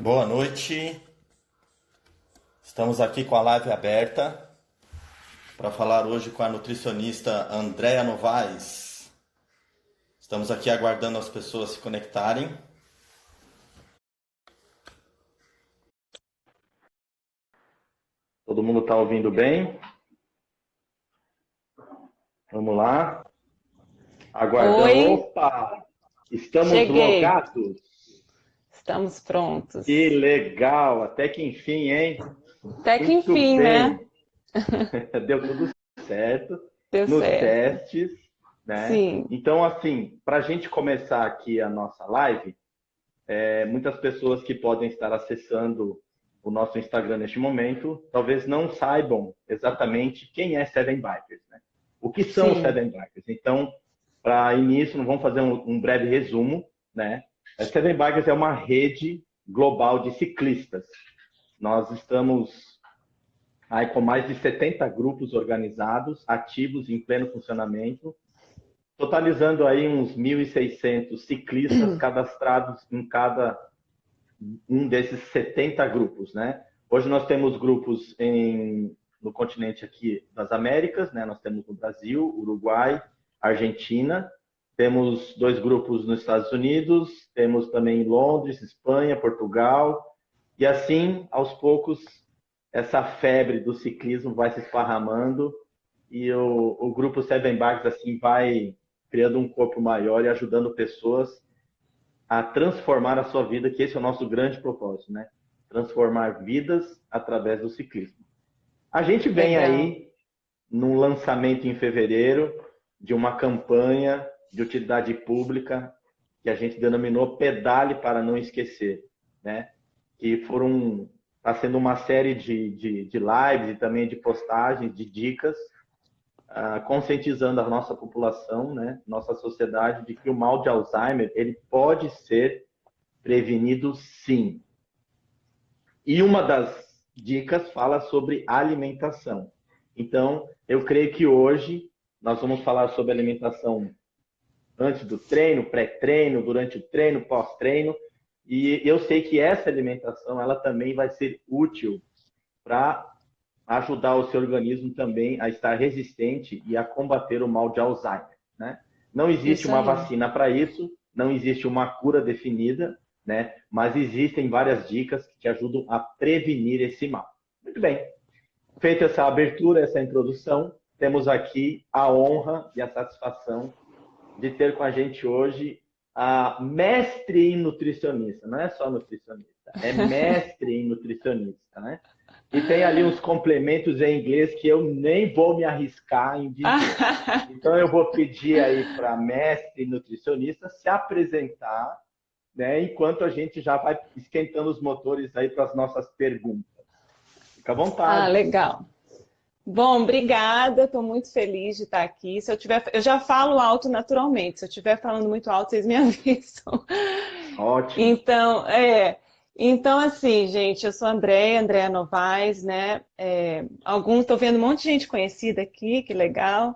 Boa noite, estamos aqui com a live aberta para falar hoje com a nutricionista Andréa Novaes. Estamos aqui aguardando as pessoas se conectarem. Todo mundo está ouvindo bem? Vamos lá. Aguardando. Oi, Opa! Estamos cheguei. logados. Estamos Que prontos. legal! Até que enfim, hein? Até que Muito enfim, né? bem. Deu tudo certo Deu nos certo. testes, né? Sim, Então, assim, para a gente começar aqui a nossa live, muitas pessoas que podem estar acessando o nosso Instagram neste momento, talvez não saibam exatamente quem é Seven Bikers, né? O que são os sim. Seven Bikers? Então, para início, vamos fazer um breve resumo, né? A Seven Bikers é uma rede global de ciclistas. Nós estamos aí com mais de 70 grupos organizados, ativos, em pleno funcionamento, totalizando aí uns 1.600 ciclistas cadastrados em cada um desses 70 grupos, né? Hoje nós temos grupos no continente aqui das Américas, né? Nós temos no Brasil, Uruguai, Argentina, temos dois grupos nos Estados Unidos, temos também em Londres, Espanha, Portugal, e assim, aos poucos, essa febre do ciclismo vai se esparramando e o grupo Seven Bikes assim vai criando um corpo maior e ajudando pessoas a transformar a sua vida, que esse é o nosso grande propósito, né? Transformar vidas através do ciclismo. A gente vem Legal. aí num lançamento em fevereiro de uma campanha de utilidade pública que a gente denominou Pedale para Não Esquecer, né? Que foram está sendo uma série de lives e também de postagens, de dicas, conscientizando a nossa população, né, nossa sociedade, de que o mal de Alzheimer ele pode ser prevenido sim. E uma das dicas fala sobre alimentação. Então, eu creio que hoje nós vamos falar sobre alimentação antes do treino, pré-treino, durante o treino, pós-treino. E eu sei que essa alimentação ela também vai ser útil para ajudar o seu organismo também a estar resistente e a combater o mal de Alzheimer, né? Não existe Isso uma aí. vacina para isso, não existe uma cura definida, né? Mas existem várias dicas que te ajudam a prevenir esse mal. Muito bem. Feita essa abertura, essa introdução, temos aqui a honra e a satisfação de ter com a gente hoje a mestre em nutricionista. Não é só nutricionista, é mestre em nutricionista, né? E tem ali uns complementos em inglês que eu nem vou me arriscar em dizer. Então eu vou pedir aí para a mestre nutricionista se apresentar, né, enquanto a gente já vai esquentando os motores aí para as nossas perguntas. Fica à Ah, vontade. legal. Bom, obrigada. Estou muito feliz de estar aqui. Se eu tiver, eu já falo alto naturalmente. Se eu estiver falando muito alto, vocês me avisam. Ótimo. Então, então assim, gente, eu sou a Andréa Novaes, né? Alguns, estou vendo um monte de gente conhecida aqui, que legal.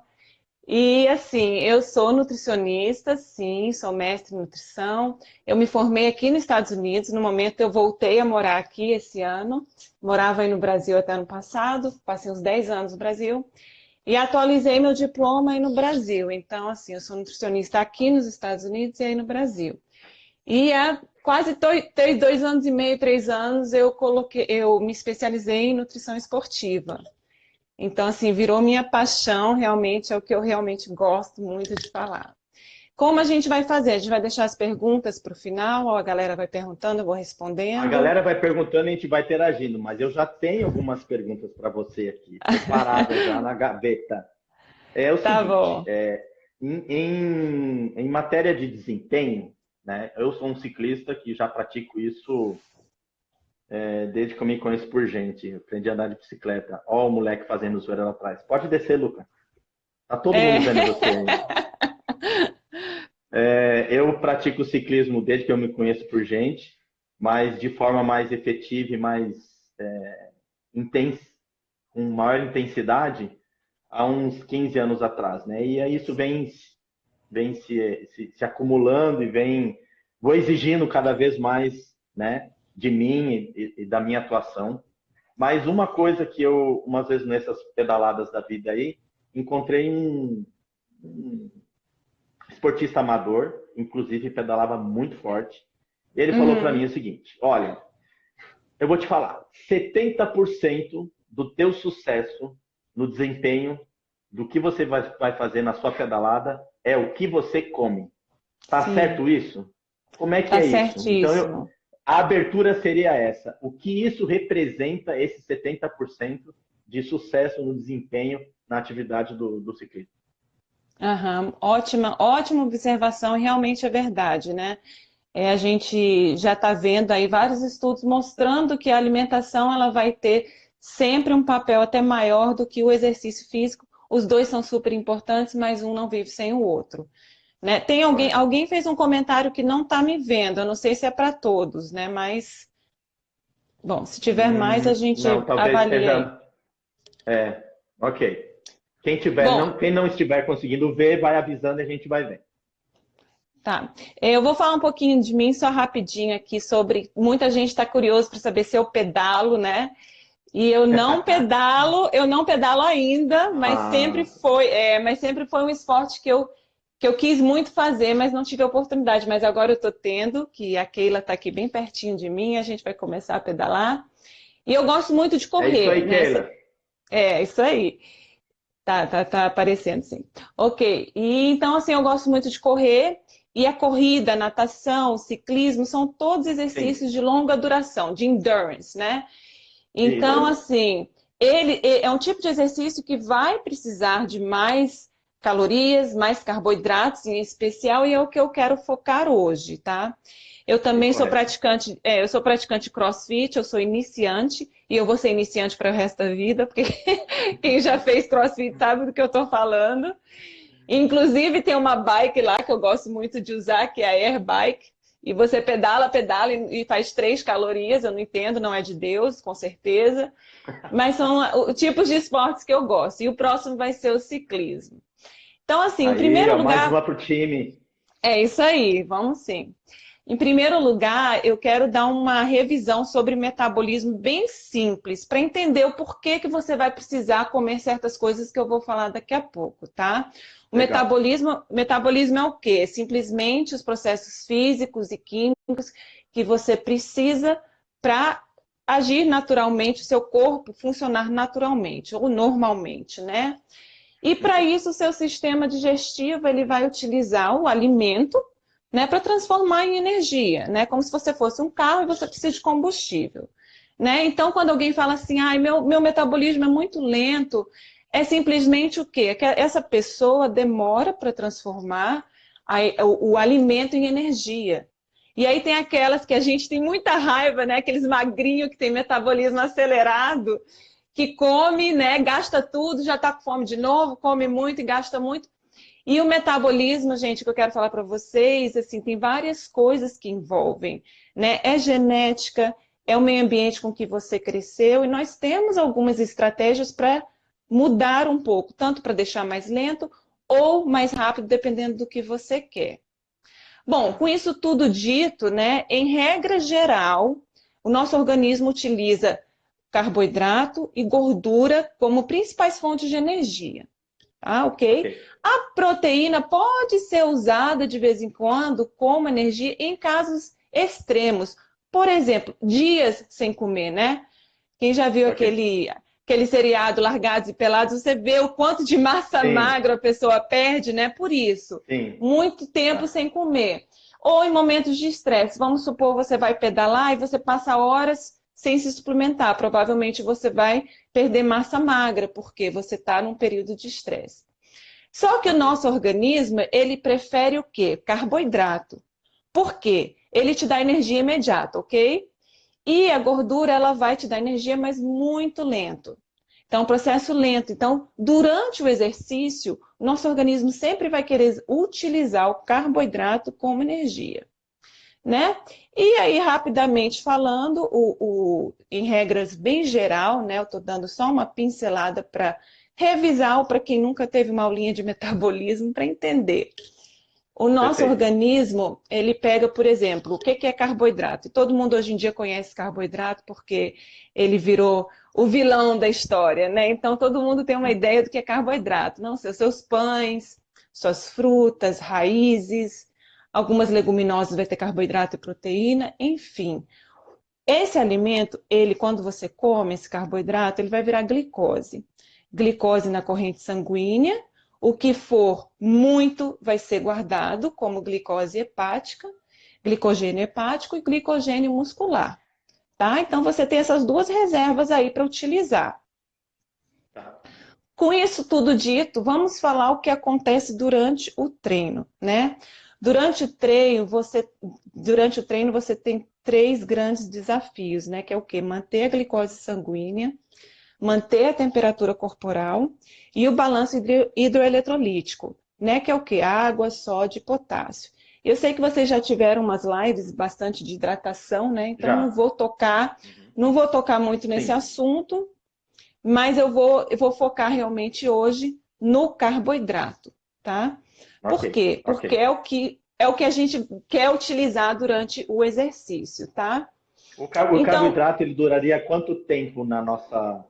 E assim, eu sou nutricionista, sim, sou mestre em nutrição. Eu me formei aqui nos Estados Unidos. No momento, eu voltei a morar aqui esse ano. Morava aí no Brasil até ano passado, passei uns 10 anos no Brasil. E atualizei meu diploma aí no Brasil. Então, assim, eu sou nutricionista aqui nos Estados Unidos e aí no Brasil. E há quase 2 anos e meio, 3 anos, eu me especializei em nutrição esportiva. Então, assim, virou minha paixão, realmente é o que eu realmente gosto muito de falar. Como a gente vai fazer? A gente vai deixar as perguntas para o final, ou a galera vai perguntando, eu vou A respondendo. galera vai perguntando e a gente vai interagindo, mas eu já tenho algumas perguntas para você aqui, preparadas já na gaveta. É o Tá seguinte, bom. em matéria de desempenho, né, eu sou um ciclista que já pratico isso desde que eu me conheço por gente. Eu aprendi a andar de bicicleta. Ó, o moleque fazendo zoeira lá atrás. Pode descer, Luca. Tá todo É. mundo vendo você aí. Eu pratico ciclismo desde que eu me conheço por gente, mas de forma mais efetiva e mais intensa, com maior intensidade, há uns 15 anos atrás, né? E aí isso vem se acumulando e vou exigindo cada vez mais, né? de mim e da minha atuação. Mas uma coisa que eu, umas vezes nessas pedaladas da vida aí, encontrei um esportista amador, inclusive pedalava muito forte. Ele falou para mim o seguinte: olha, eu vou te falar, 70% do teu sucesso no desempenho do que você vai fazer na sua pedalada é o que você come. Tá Sim, certo isso? Como é que tá é isso? Então, certíssimo. a abertura seria essa. O que isso representa, esse 70% de sucesso no desempenho na atividade do ciclismo? Aham, ótima, ótima observação, e realmente é verdade, né? A gente já está vendo aí vários estudos mostrando que a alimentação ela vai ter sempre um papel até maior do que o exercício físico. Os dois são super importantes, mas um não vive sem o outro, né? Tem Correto. alguém fez um comentário que não está me vendo, eu não sei se é para todos, né? Mas, bom, se tiver mais, a Não, gente talvez avalia aí. seja. É, ok. Bom, Quem não estiver conseguindo ver, vai avisando e a gente vai ver. tá. Eu vou falar um pouquinho de mim só rapidinho aqui sobre. Muita gente está curioso para saber se eu pedalo, né? E eu não pedalo ainda, Ah, mas sempre foi um esporte que eu quis muito fazer, mas não tive a oportunidade. Mas agora eu estou tendo, que a Keila está aqui bem pertinho de mim, a gente vai começar a pedalar. E eu gosto muito de é isso correr, aí, né? Keila. É, isso aí. Tá aparecendo, sim. Ok. E então, assim, eu gosto muito de correr. E a corrida, a natação, o ciclismo são todos Sim, exercícios de longa duração, de endurance, né? Então, isso. assim, ele é um tipo de exercício que vai precisar de mais calorias, mais carboidratos em especial, e é o que eu quero focar hoje, tá? Eu Ok, também sou correto. praticante, eu sou praticante de CrossFit, eu sou iniciante, e eu vou ser iniciante para o resto da vida, porque quem já fez CrossFit sabe do que eu estou falando. Inclusive, tem uma bike lá que eu gosto muito de usar, que é a Air Bike. E você pedala, pedala e faz 3 calorias. Eu não entendo, não é de Deus, com certeza. Mas são tipos de esportes que eu gosto. E o próximo vai ser o ciclismo. Então, assim, em Aí, primeiro ó, mais lugar, uma pro time. é isso aí, vamos sim. Em primeiro lugar, eu quero dar uma revisão sobre metabolismo bem simples, para entender o porquê que você vai precisar comer certas coisas que eu vou falar daqui a pouco, tá? Legal. Metabolismo é o quê? Simplesmente os processos físicos e químicos que você precisa para agir naturalmente, o seu corpo funcionar naturalmente ou normalmente, né? E para Ok. isso, o seu sistema digestivo ele vai utilizar o alimento, né, para transformar em energia, né, como se você fosse um carro e você precisa de combustível. Né? Então, quando alguém fala assim, ah, meu metabolismo é muito lento, é simplesmente o quê? É que essa pessoa demora para transformar o alimento em energia. E aí tem aquelas que a gente tem muita raiva, né? Aqueles magrinhos que têm metabolismo acelerado, que come, né, gasta tudo, já está com fome de novo, come muito e gasta muito. E o metabolismo, gente, que eu quero falar para vocês, assim, tem várias coisas que envolvem, né? É genética, é o meio ambiente com que você cresceu, e nós temos algumas estratégias para mudar um pouco, tanto para deixar mais lento ou mais rápido, dependendo do que você quer. Bom, com isso tudo dito, né, em regra geral, o nosso organismo utiliza carboidrato e gordura como principais fontes de energia. Tá, Ok. ok? A proteína pode ser usada de vez em quando como energia em casos extremos. Por exemplo, dias sem comer, né? Quem já viu Ok. aquele seriado Largados e Pelados, você vê o quanto de massa Sim, magra a pessoa perde, né? Por isso, sim. muito tempo Tá. sem comer. Ou em momentos de estresse, vamos supor, você vai pedalar e você passa horas sem se suplementar. Provavelmente você vai perder massa magra, porque você está num período de estresse. Só que o Ok. nosso organismo, ele prefere o quê? Carboidrato. Por quê? Ele te dá energia imediata, ok? E a gordura, ela vai te dar energia, mas muito lento. Então, é um processo lento. Então, durante o exercício, o nosso organismo sempre vai querer utilizar o carboidrato como energia, né? E aí, rapidamente falando, em regras bem geral, né? Eu estou dando só uma pincelada para revisar, para quem nunca teve uma aulinha de metabolismo, para entender. O nosso Perfeito. organismo, ele pega, por exemplo, o que que é carboidrato? E todo mundo hoje em dia conhece carboidrato porque ele virou o vilão da história, né? Então todo mundo tem uma ideia do que é carboidrato. Não, seus pães, suas frutas, raízes, algumas leguminosas vai ter carboidrato e proteína, enfim. Esse alimento, ele, quando você come esse carboidrato, ele vai virar glicose. Glicose na corrente sanguínea, o que for muito vai ser guardado como glicose hepática, glicogênio hepático e glicogênio muscular, tá? Então você tem essas duas reservas aí para utilizar. Tá. Com isso tudo dito, vamos falar o que acontece durante o treino, né? Durante o treino você tem três grandes desafios, né? Que é o quê? Manter a glicose sanguínea, manter a temperatura corporal e o balanço hidroeletrolítico, né? Que é o quê? Água, sódio e potássio. Eu sei que vocês já tiveram umas lives bastante de hidratação, né? Então Já. Uhum. não vou tocar muito nesse Sim. assunto, mas eu vou focar realmente hoje no carboidrato, tá? Ok, Por quê? ok. Porque é o que a gente quer utilizar durante o exercício, tá? O Então, carboidrato ele duraria quanto tempo na nossa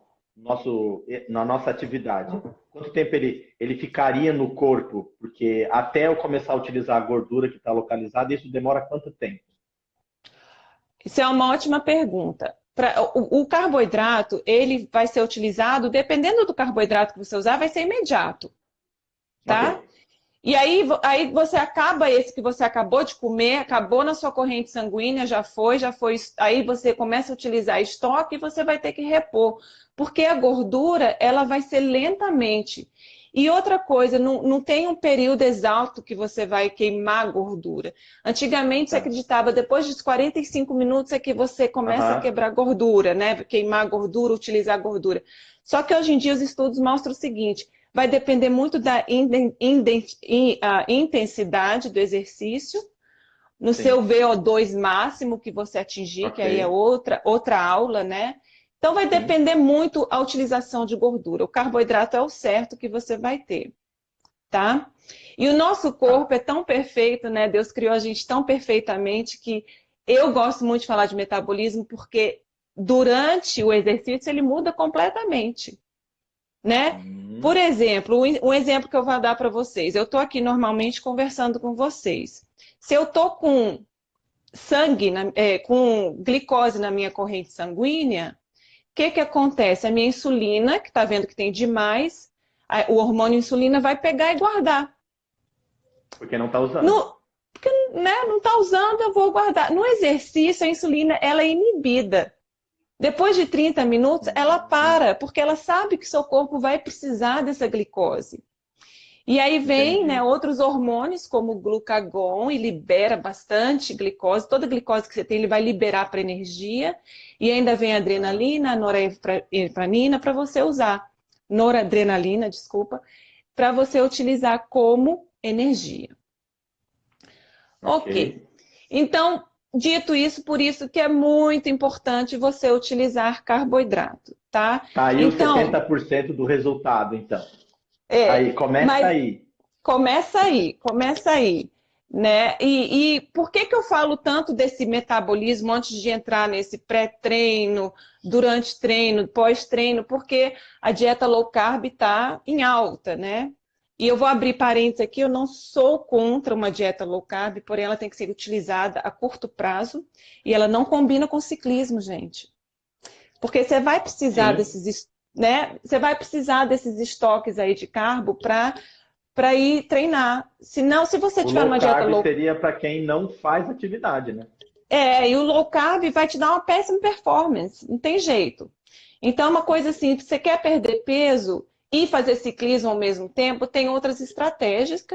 atividade? Quanto tempo ele ficaria no corpo? Porque até eu começar a utilizar a gordura que está localizada, isso demora quanto tempo? isso é uma ótima pergunta. O carboidrato, ele vai ser utilizado, dependendo do carboidrato que você usar, vai ser imediato, Ok, tá? E aí você acaba esse que você acabou de comer, acabou na sua corrente sanguínea, já foi. Aí você começa a utilizar estoque e você vai ter que repor. Porque a gordura, ela vai ser lentamente. E outra coisa, não tem um período exato que você vai queimar a gordura. Antigamente se tá. acreditava, depois dos 45 minutos é que você começa a Aham, quebrar gordura, né? Queimar a gordura, utilizar a gordura. Só que hoje em dia os estudos mostram o seguinte: vai depender muito da intensidade do exercício, no seu sim. VO2 máximo que você atingir, que Ok, aí é outra aula, né? Então vai sim. depender muito a utilização de gordura. O carboidrato é o certo que você vai ter, tá? E o nosso corpo Tá. é tão perfeito, né? Deus criou a gente tão perfeitamente que eu gosto muito de falar de metabolismo porque durante o exercício ele muda completamente, né? Por Hum, exemplo, um exemplo que eu vou dar para vocês. Eu estou aqui normalmente conversando com vocês. Se eu estou com com glicose na minha corrente sanguínea, o que que acontece? A minha insulina, que está vendo que tem demais, o hormônio insulina vai pegar e guardar. porque não está usando. No, porque, né, não está usando, eu vou guardar. No exercício, a insulina ela é inibida. Depois de 30 minutos, ela Hum, para, porque ela sabe que seu corpo vai precisar dessa glicose. E aí vem, né, entendi. outros hormônios, como o glucagon, e libera bastante glicose. Toda glicose que você tem, ele vai liberar para energia. E ainda vem a Tá. adrenalina, a norepinefrina para você usar. Noradrenalina, desculpa, para você utilizar como energia. Ok. Ok. Então, dito isso, por isso que é muito importante você utilizar carboidrato, tá? Tá aí os Então, 70% do resultado, então. Aí, é, começa mas aí. começa aí, né? E por que que eu falo tanto desse metabolismo antes de entrar nesse pré-treino, durante treino, pós-treino? Porque a dieta low carb está em alta, né? E eu vou abrir parênteses aqui, eu não sou contra uma dieta low carb, porém ela tem que ser utilizada a curto prazo e ela não combina com ciclismo, gente. Porque você vai precisar Sim. desses, né? Você vai precisar desses estoques aí de carbo para ir treinar. Se não, se você O tiver low numa dieta carb low, seria para quem não faz atividade, né? e o low carb vai te dar uma péssima performance, não tem jeito. Então, uma coisa assim, se você quer perder peso e fazer ciclismo ao mesmo tempo, tem outras estratégias.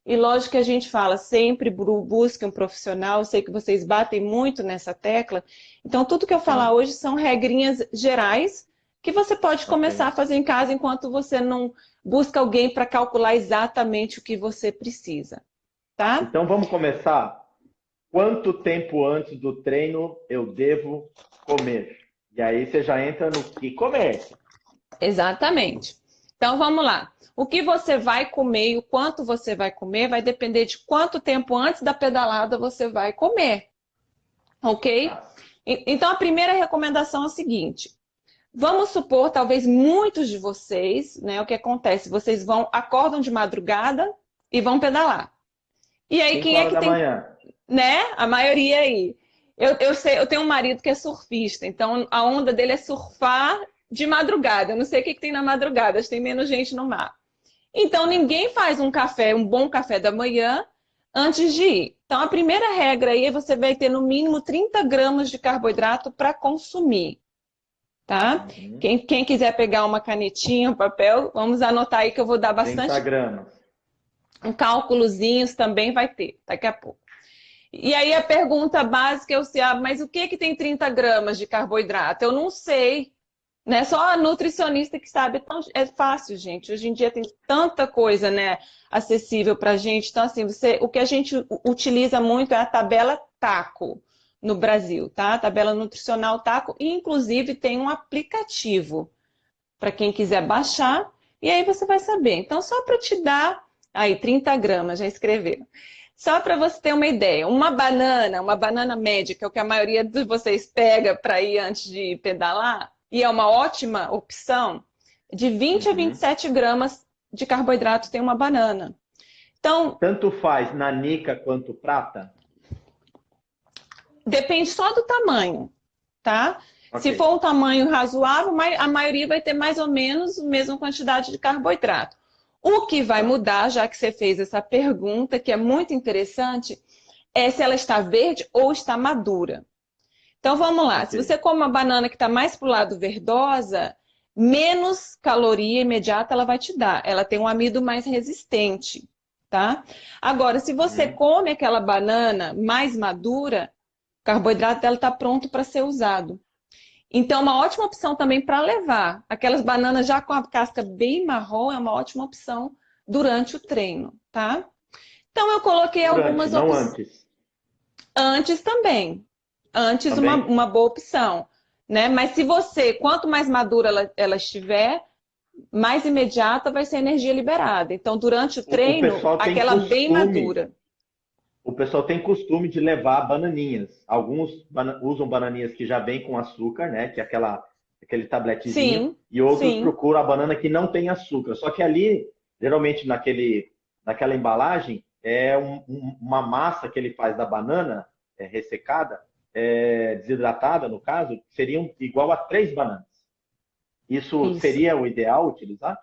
E lógico que a gente fala sempre busque um profissional, eu sei que vocês batem muito nessa tecla. Então, tudo que eu falar Sim. hoje são regrinhas gerais que você pode Ok. começar a fazer em casa enquanto você não busca alguém para calcular exatamente o que você precisa, tá? Então vamos começar. Quanto tempo antes do treino eu devo comer? E aí você já entra no que comer. Exatamente. Então vamos lá. O que você vai comer e o quanto você vai comer vai depender de quanto tempo antes da pedalada você vai comer, ok? Tá. Então a primeira recomendação é a seguinte: vamos supor, talvez muitos de vocês, né? O que acontece? Vocês acordam de madrugada e vão pedalar. E aí, 5 quem é horas que da tem, manhã. né? A maioria aí. Eu sei, eu tenho um marido que é surfista, então a onda dele é surfar de madrugada. Eu não sei o que que tem na madrugada, acho que tem menos gente no mar. Então ninguém faz um café, um bom café da manhã antes de ir. Então a primeira regra aí é você vai ter no mínimo 30 gramas de carboidrato para consumir, tá? Uhum. Quem quiser pegar uma canetinha, um papel, vamos anotar aí que eu vou dar 30 bastante gramas. um cálculozinhos também vai ter daqui a pouco. E aí a pergunta básica é o se, mas o que que tem 30 gramas de carboidrato? Eu não sei, né? Só a nutricionista que sabe. Então, é fácil, gente. Hoje em dia tem tanta coisa, né, acessível para a gente. Então, assim, o que a gente utiliza muito é a tabela TACO no Brasil, tá? A tabela nutricional TACO, e inclusive tem um aplicativo para quem quiser baixar, e aí você vai saber. Então, só para te dar aí 30 gramas, já escreveram. Só para você ter uma ideia, uma banana média, que é o que a maioria de vocês pega para ir antes de pedalar, e é uma ótima opção, de 20 a Uhum. 27 gramas de carboidrato tem uma banana. Então, Tanto faz nanica quanto prata? depende só do tamanho, tá? Ok. Se for um tamanho razoável, a maioria vai ter mais ou menos a mesma quantidade de carboidrato. O que vai Tá. mudar, já que você fez essa pergunta, que é muito interessante, é se ela está verde ou está madura. Então vamos lá, Ok. se você come uma banana que está mais para o lado verdosa, menos caloria imediata ela vai te dar. Ela tem um amido mais resistente, tá? Agora, se você Uhum. come aquela banana mais madura, o carboidrato dela está pronto para ser usado. Então, uma ótima opção também para levar. Aquelas bananas já com a casca bem marrom é uma ótima opção durante o treino, tá? Então, eu coloquei Durante, algumas não opções. antes. Antes também. Antes, Também? uma boa opção. Né? Mas se você, quanto mais madura ela estiver, mais imediata vai ser a energia liberada. Então, durante o O treino, pessoal tem aquela bem costume, madura. o pessoal tem costume de levar bananinhas. Alguns usam bananinhas que já vêm com açúcar, né? Que é aquele tabletezinho, Sim, e outros sim. procuram a banana que não tem açúcar. Só que ali, geralmente naquela embalagem, é uma massa que ele faz da banana ressecada, desidratada no caso, seriam igual a 3 bananas. Isso Isso. seria o ideal utilizar?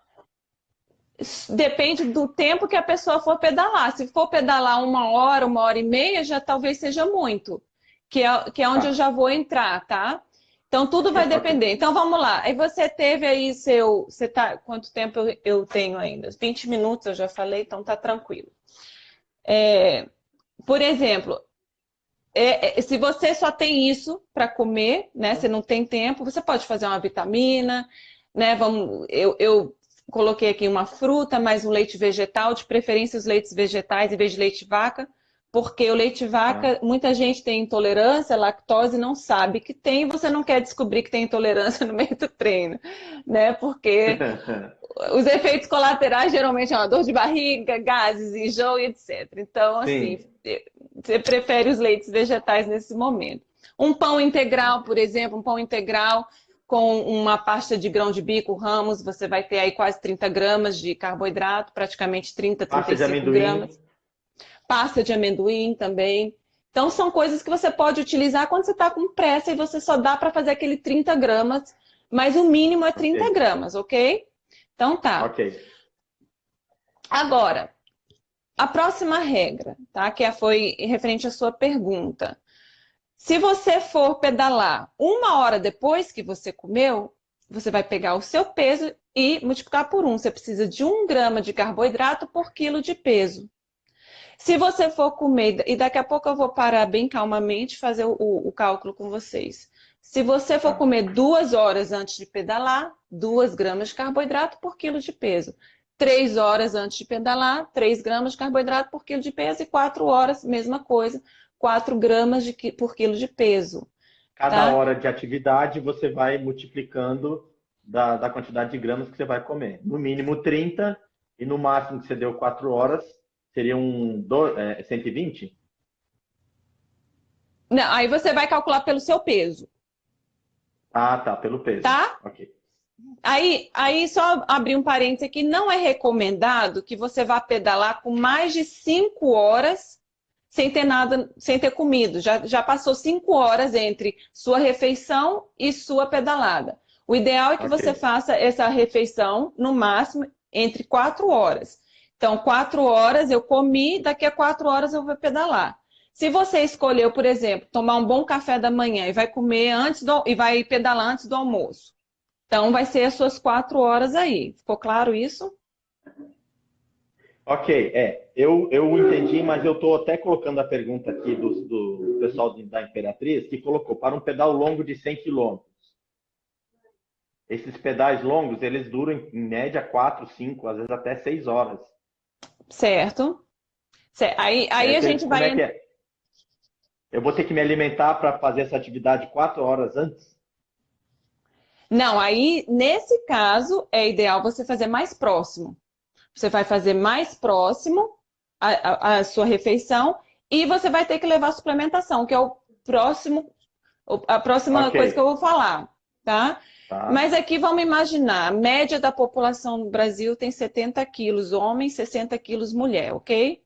Depende do tempo que a pessoa for pedalar. Se for pedalar uma hora e meia, já talvez seja muito, que é onde eu Tá. já vou entrar, tá? Então tudo Ok, vai ok. depender. Então vamos lá. Aí você teve aí você tá, quanto tempo eu tenho ainda? 20 minutos, eu já falei, então tá tranquilo. Por exemplo, se você só tem isso para comer, né? Você não tem tempo, você pode fazer uma vitamina, né? Eu coloquei aqui uma fruta, mais um leite vegetal, de preferência os leites vegetais em vez de leite vaca, porque o leite Tá. vaca, muita gente tem intolerância à lactose e não sabe que tem, e você não quer descobrir que tem intolerância no meio do treino, né? Porque os efeitos colaterais geralmente é uma dor de barriga, gases, enjoo e etc. Então, assim, Sim. você prefere os leites vegetais nesse momento. Um pão integral, por exemplo, um pão integral com uma pasta de grão de bico, ramos, você vai ter aí quase 30 gramas de carboidrato, praticamente 30, Pasta de 35 amendoim. gramas. Pasta de amendoim também. Então, são coisas que você pode utilizar quando você está com pressa e você só dá para fazer aquele 30 gramas, mas o mínimo é Ok, 30 gramas, ok? Então tá. ok. Agora, a próxima regra, tá? Foi referente à sua pergunta. Se você for pedalar uma hora depois que você comeu, você vai pegar o seu peso e multiplicar por 1. Você precisa de 1 grama de carboidrato por quilo de peso. Se você for comer, e daqui a pouco eu vou parar bem calmamente e fazer o cálculo com vocês. Se você for Tá. comer 2 horas antes de pedalar, 2 gramas de carboidrato por quilo de peso. 3 horas antes de pedalar, 3 gramas de carboidrato por quilo de peso. E 4 horas, mesma coisa, 4 gramas por quilo de peso. Cada Tá? hora de atividade você vai multiplicando da quantidade de gramas que você vai comer. No mínimo 30 e no máximo que você deu 4 horas, seria 120? Não, aí você vai calcular pelo seu peso, Ah, tá, pelo peso. tá? Ok. Aí só abrir um parênteses aqui, não é recomendado que você vá pedalar com mais de 5 horas sem ter nada, sem ter comido. Já passou 5 horas entre sua refeição e sua pedalada. O ideal é que Ok. você faça essa refeição, no máximo, entre 4 horas. Então, 4 horas eu comi, daqui a 4 horas eu vou pedalar. Se você escolheu, por exemplo, tomar um bom café da manhã e vai comer e vai pedalar antes do almoço. Então, vai ser as suas 4 horas aí. Ficou claro isso? Ok, eu entendi, mas eu estou até colocando a pergunta aqui do pessoal da Imperatriz, que colocou para um pedal longo de 100 quilômetros. Esses pedais longos, eles duram em média 4, 5, às vezes até 6 horas. Certo. Aí a gente Como é vai. que é? Eu vou ter que me alimentar para fazer essa atividade 4 horas antes? Não, aí nesse caso é ideal você fazer mais próximo. Você vai fazer mais próximo a sua refeição e você vai ter que levar a suplementação, que é a próxima Ok, coisa que eu vou falar, tá? tá. Mas aqui vamos imaginar, a média da população no Brasil tem 70 quilos homem, 60 quilos mulher, ok?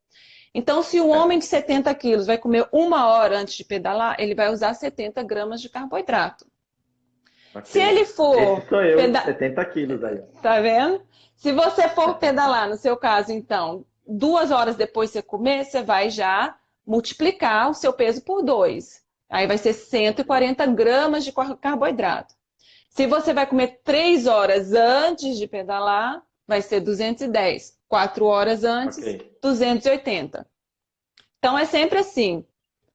Então, se o homem de 70 quilos vai comer 1 hora antes de pedalar, ele vai usar 70 gramas de carboidrato. Se Ok. ele Esse for sou eu, de pedalar, 70 quilos aí. tá vendo? Se você for pedalar, no seu caso, então, 2 horas depois de você comer, você vai já multiplicar o seu peso por 2. Aí vai ser cento e Ok, quarenta gramas de carboidrato. Se você vai comer 3 horas antes de pedalar, vai ser 210. 4 horas ok. antes, 280. Então é sempre assim: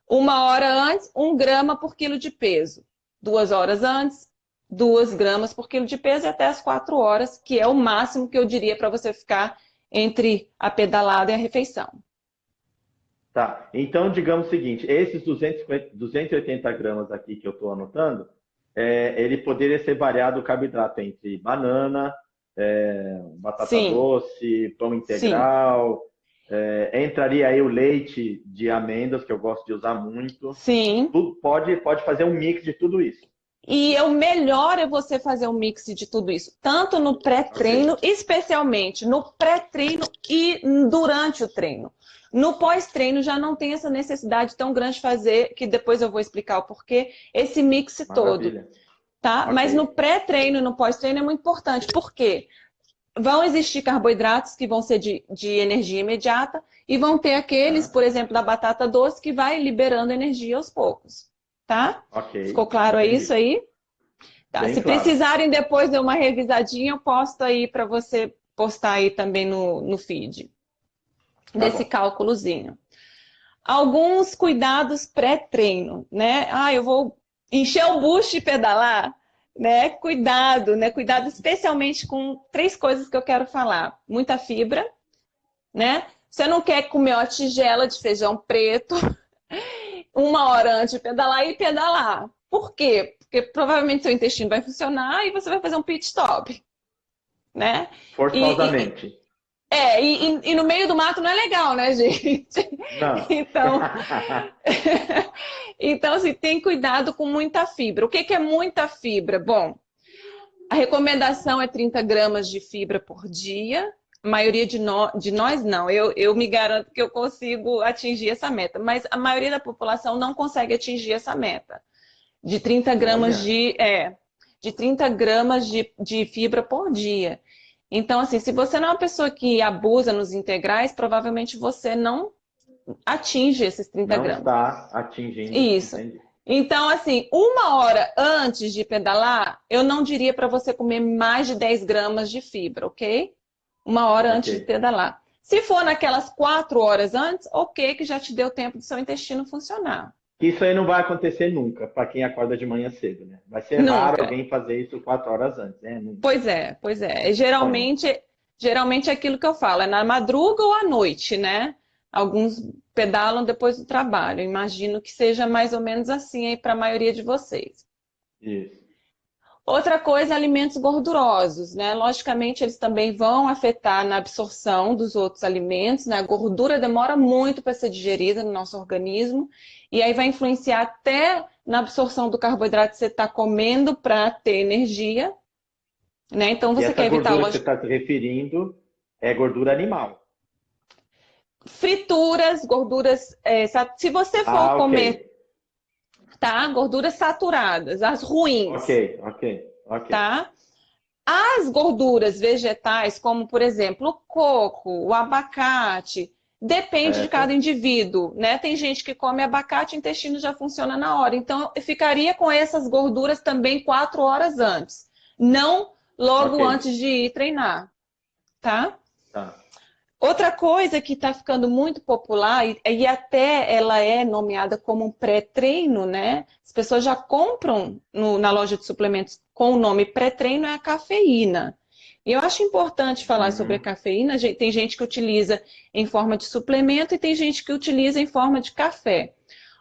1 hora antes, 1 grama por quilo de peso. 2 horas antes, 2 gramas por quilo de peso e até as 4 horas, que é o máximo que eu diria para você ficar entre a pedalada e a refeição. Tá. Então, digamos o seguinte, esses 280 gramas aqui que eu estou anotando, ele poderia ser variado o carboidrato entre banana, batata Sim, doce, pão sim, integral, entraria aí o leite de amêndoas, que eu gosto de usar muito. sim. Tudo, pode fazer um mix de tudo isso. E o melhor é você fazer um mix de tudo isso, tanto no Ok. pré-treino, especialmente no pré-treino e durante o treino. No pós-treino já não tem essa necessidade tão grande de fazer, que depois eu vou explicar o porquê, esse mix todo, Maravilha. tá? Ok. Mas no pré-treino e no pós-treino é muito importante, porque vão existir carboidratos que vão ser de energia imediata e vão ter aqueles, Tá. por exemplo, da batata doce, que vai liberando energia aos poucos, tá? Ok. Ficou claro é isso Entendi. aí? Tá, Bem se claro. precisarem depois de uma revisadinha, eu posto aí para você postar aí também no feed Tá desse bom. cálculozinho. Alguns cuidados pré-treino, né? Ah, eu vou encher o bucho e pedalar, né? Cuidado, né? Cuidado especialmente com 3 coisas que eu quero falar. Muita fibra, né? Você não quer comer uma tigela de feijão preto 1 hora antes de pedalar e pedalar. Por quê? Porque provavelmente seu intestino vai funcionar e você vai fazer um pit stop, né? E, e, Forçosamente. e no meio do mato não é legal, né, gente? Não. Então, então assim, tem cuidado com muita fibra. O que é muita fibra? Bom, a recomendação é 30 gramas de fibra por dia. A maioria de nós não. Eu me garanto que eu consigo atingir essa meta, mas a maioria da população não consegue atingir essa meta de 30 gramas Olha, de 30 gramas de fibra por dia. Então, assim, se você não é uma pessoa que abusa nos integrais, provavelmente você não atinge esses 30 não gramas. está atingindo. Isso. Entendi. Então, assim, 1 hora antes de pedalar, eu não diria para você comer mais de 10 gramas de fibra, ok? 1 hora Ok. antes de pedalar. Se for naquelas 4 horas antes, ok, que já te deu tempo do seu intestino funcionar. Isso aí não vai acontecer nunca para quem acorda de manhã cedo, né? Vai ser raro Nunca. alguém fazer isso 4 horas antes, né? Pois é, pois é. Sonho. Geralmente é aquilo que eu falo, é na madruga ou à noite, né? Alguns pedalam depois do trabalho. Imagino que seja mais ou menos assim aí para a maioria de vocês. Isso. Outra coisa, alimentos gordurosos, né? Logicamente, eles também vão afetar na absorção dos outros alimentos, né? A gordura demora muito para ser digerida no nosso organismo, e aí vai influenciar até na absorção do carboidrato que você está comendo para ter energia, né? Então, E você essa quer evitar, gordura que você lógico, está se referindo é gordura animal. frituras, gorduras. Se você for Ah, ok. comer, tá? Gorduras saturadas, as Ok, ruins, ok, ok. tá? As gorduras vegetais, como por exemplo o coco, o abacate, depende de cada Certo? indivíduo, né? Tem gente que come abacate, o intestino já funciona na hora. Então, eu ficaria com essas gorduras também 4 horas antes, não Ok, logo antes de ir treinar, tá? tá. Outra coisa que está ficando muito popular, e até ela é nomeada como um pré-treino, né? As pessoas já compram na loja de suplementos com o nome pré-treino, é a cafeína. E eu acho importante falar sobre a Uhum. cafeína. Tem gente que utiliza em forma de suplemento e tem gente que utiliza em forma de café.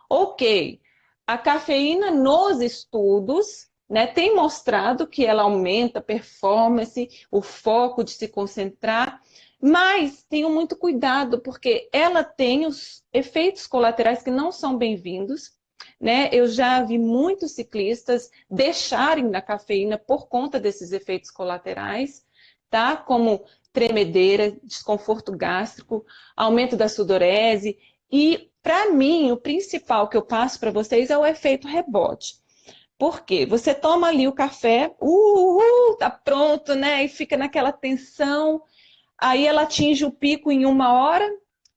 Ok, a cafeína nos estudos, né, tem mostrado que ela aumenta a performance, o foco de se concentrar, mas tenham muito cuidado, porque ela tem os efeitos colaterais que não são bem-vindos, né? Eu já vi muitos ciclistas deixarem da cafeína por conta desses efeitos colaterais, tá? Como tremedeira, desconforto gástrico, aumento da sudorese e, para mim, o principal que eu passo para vocês é o efeito rebote. Por quê? Você toma ali o café, tá pronto, né? E fica naquela tensão. Aí ela atinge o pico em 1 hora,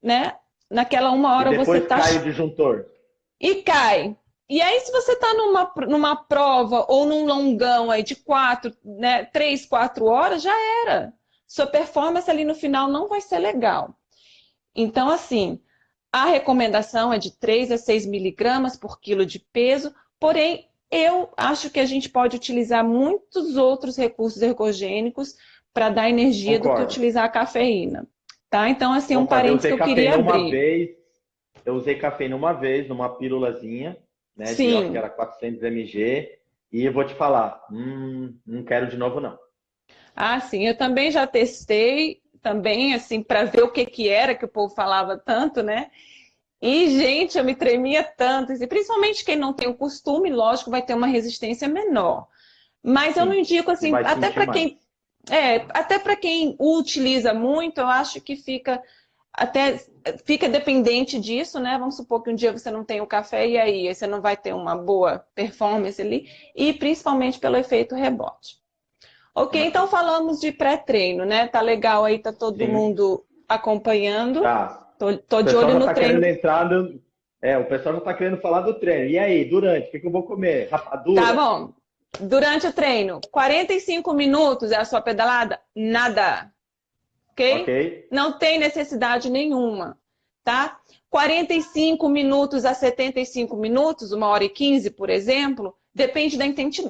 né? Naquela uma E hora você depois tá cai o disjuntor. e cai. E aí, se você está numa prova ou num longão aí de 3, 4 horas, já era. Sua performance ali no final não vai ser legal. Então, assim, a recomendação é de 3 a 6 miligramas por quilo de peso, porém, eu acho que a gente pode utilizar muitos outros recursos ergogênicos para dar energia do que Concordo. utilizar a cafeína. Tá? Então, assim, um Concordo. Eu parênteses que usei eu queria cafeína uma abrir. vez. Eu usei cafeína uma vez, numa pílulazinha, né? De acho que Sim. era 400 mg. E eu vou te falar, não quero de novo, não. Ah, sim, eu também já testei, também, assim, para ver o que que era que o povo falava tanto, né? E, gente, eu me tremia tanto, e principalmente quem não tem o costume, lógico, vai ter uma resistência menor. Mas eu não Sim. indico, E assim, vai sentir mais. até para quem o utiliza muito, eu acho que até fica dependente disso, né? Vamos supor que um dia você não tem o café e aí você não vai ter uma boa performance ali, e principalmente pelo efeito rebote. Ok, Ok. então falamos de pré-treino, né? Tá legal aí, tá todo Sim, mundo acompanhando. tá. Tô O de pessoal olho já no está treino. querendo entrar no... o pessoal já está querendo falar do treino. E aí, durante, o que eu vou comer? Tá Rapadura? bom. Durante o treino, 45 minutos é a sua pedalada? Nada, Ok. ok? Não tem necessidade nenhuma, tá? 45 minutos a 75 minutos, 1 hora e 15, por exemplo, depende da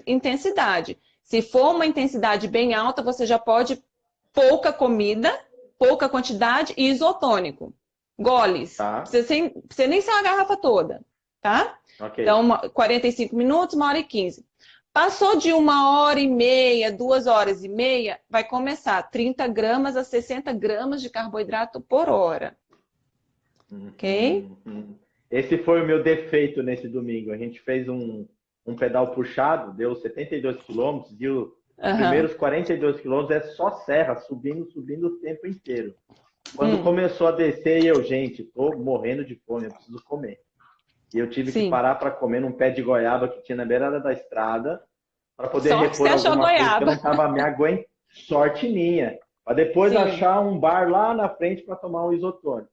intensidade. Se for uma intensidade bem alta, você já pode pouca comida, pouca quantidade e isotônico. Goles. Tá. Precisa nem ser uma garrafa toda, tá? Ok. Então, 45 minutos, 1 hora e 15. Passou de 1 hora e meia, 2 horas e meia, vai começar 30 gramas a 60 gramas de carboidrato por hora, ok? Esse foi o meu defeito nesse domingo. A gente fez um pedal puxado, deu 72 quilômetros, e os Aham. primeiros 42 quilômetros é só serra, subindo, subindo o tempo inteiro. Quando Hum, começou a descer, eu, gente, tô morrendo de fome, eu preciso comer. E eu tive que sim. parar para comer num pé de goiaba que tinha na beirada da estrada, para poder Sorte que você repor achou alguma coisa que eu não goiaba. estava me aguentando. Sorte minha. Para depois Sim, achar um bar lá na frente para tomar um isotônico.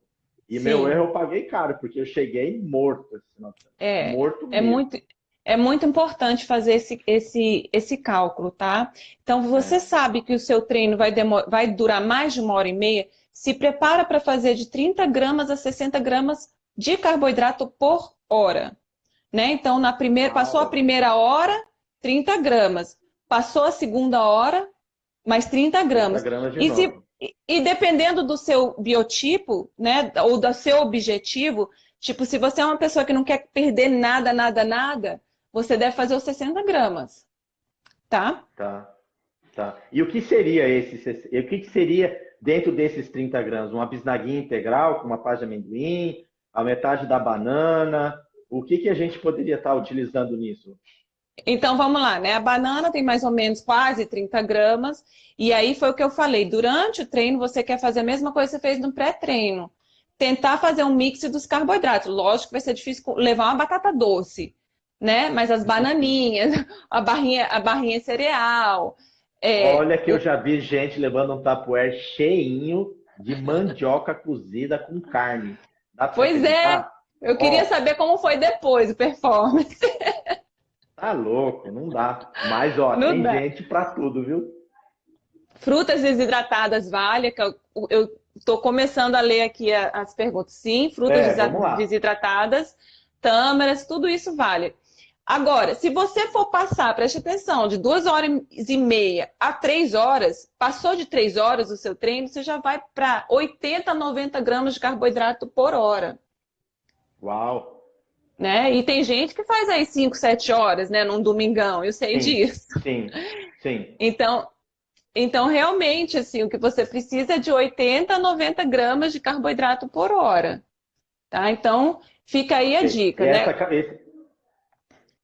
E meu sim. erro eu paguei caro, porque eu cheguei morto esse final de semana. É, Morto é mesmo. muito, é muito importante fazer esse cálculo, tá? Então, você É. sabe que o seu treino vai durar mais de 1 hora e meia, se prepara para fazer de 30 gramas a 60 gramas de carboidrato por hora, né? Então, Ah, passou a legal. primeira hora, 30 gramas. Passou a segunda hora, mais 30 30 gramas. gramas de E, se, novo. e dependendo do seu biotipo, né, ou do seu objetivo, tipo, se você é uma pessoa que não quer perder nada, nada, nada, você deve fazer os 60 gramas, tá? Tá, tá. E o que seria o que seria dentro desses 30 gramas? Uma bisnaguinha integral com uma pá de amendoim, a metade da banana? O que a gente poderia estar utilizando nisso? Então vamos lá, né? A banana tem mais ou menos quase 30 gramas, e aí foi o que eu falei. Durante o treino, você quer fazer a mesma coisa que você fez no pré-treino. Tentar fazer um mix dos carboidratos. Lógico que vai ser difícil levar uma batata doce, né? Mas as bananinhas, a barrinha cereal. é, Olha que eu o- já vi gente levando um tupperware cheinho de mandioca cozida com carne. Dá para você Pois é, acreditar? eu queria Ó, saber como foi depois o performance. tá louco, não dá. Mas, ó, Não tem dá. gente para tudo, viu? Frutas desidratadas vale, que eu estou começando a ler aqui as perguntas. Sim, frutas Vamos lá. desidratadas, tâmaras, tudo isso vale. Agora, se você for passar, preste atenção, de 2 horas e meia a 3 horas, passou de 3 horas o seu treino, você já vai para 80, 90 gramas de carboidrato por hora, Uau. né? E tem gente que faz aí 5, 7 horas, né, num domingão, eu sei Sim, disso. sim, sim. Então, realmente, assim, o que você precisa é de 80 a 90 gramas de carboidrato por hora, tá? Então, fica aí a Ok. dica, né?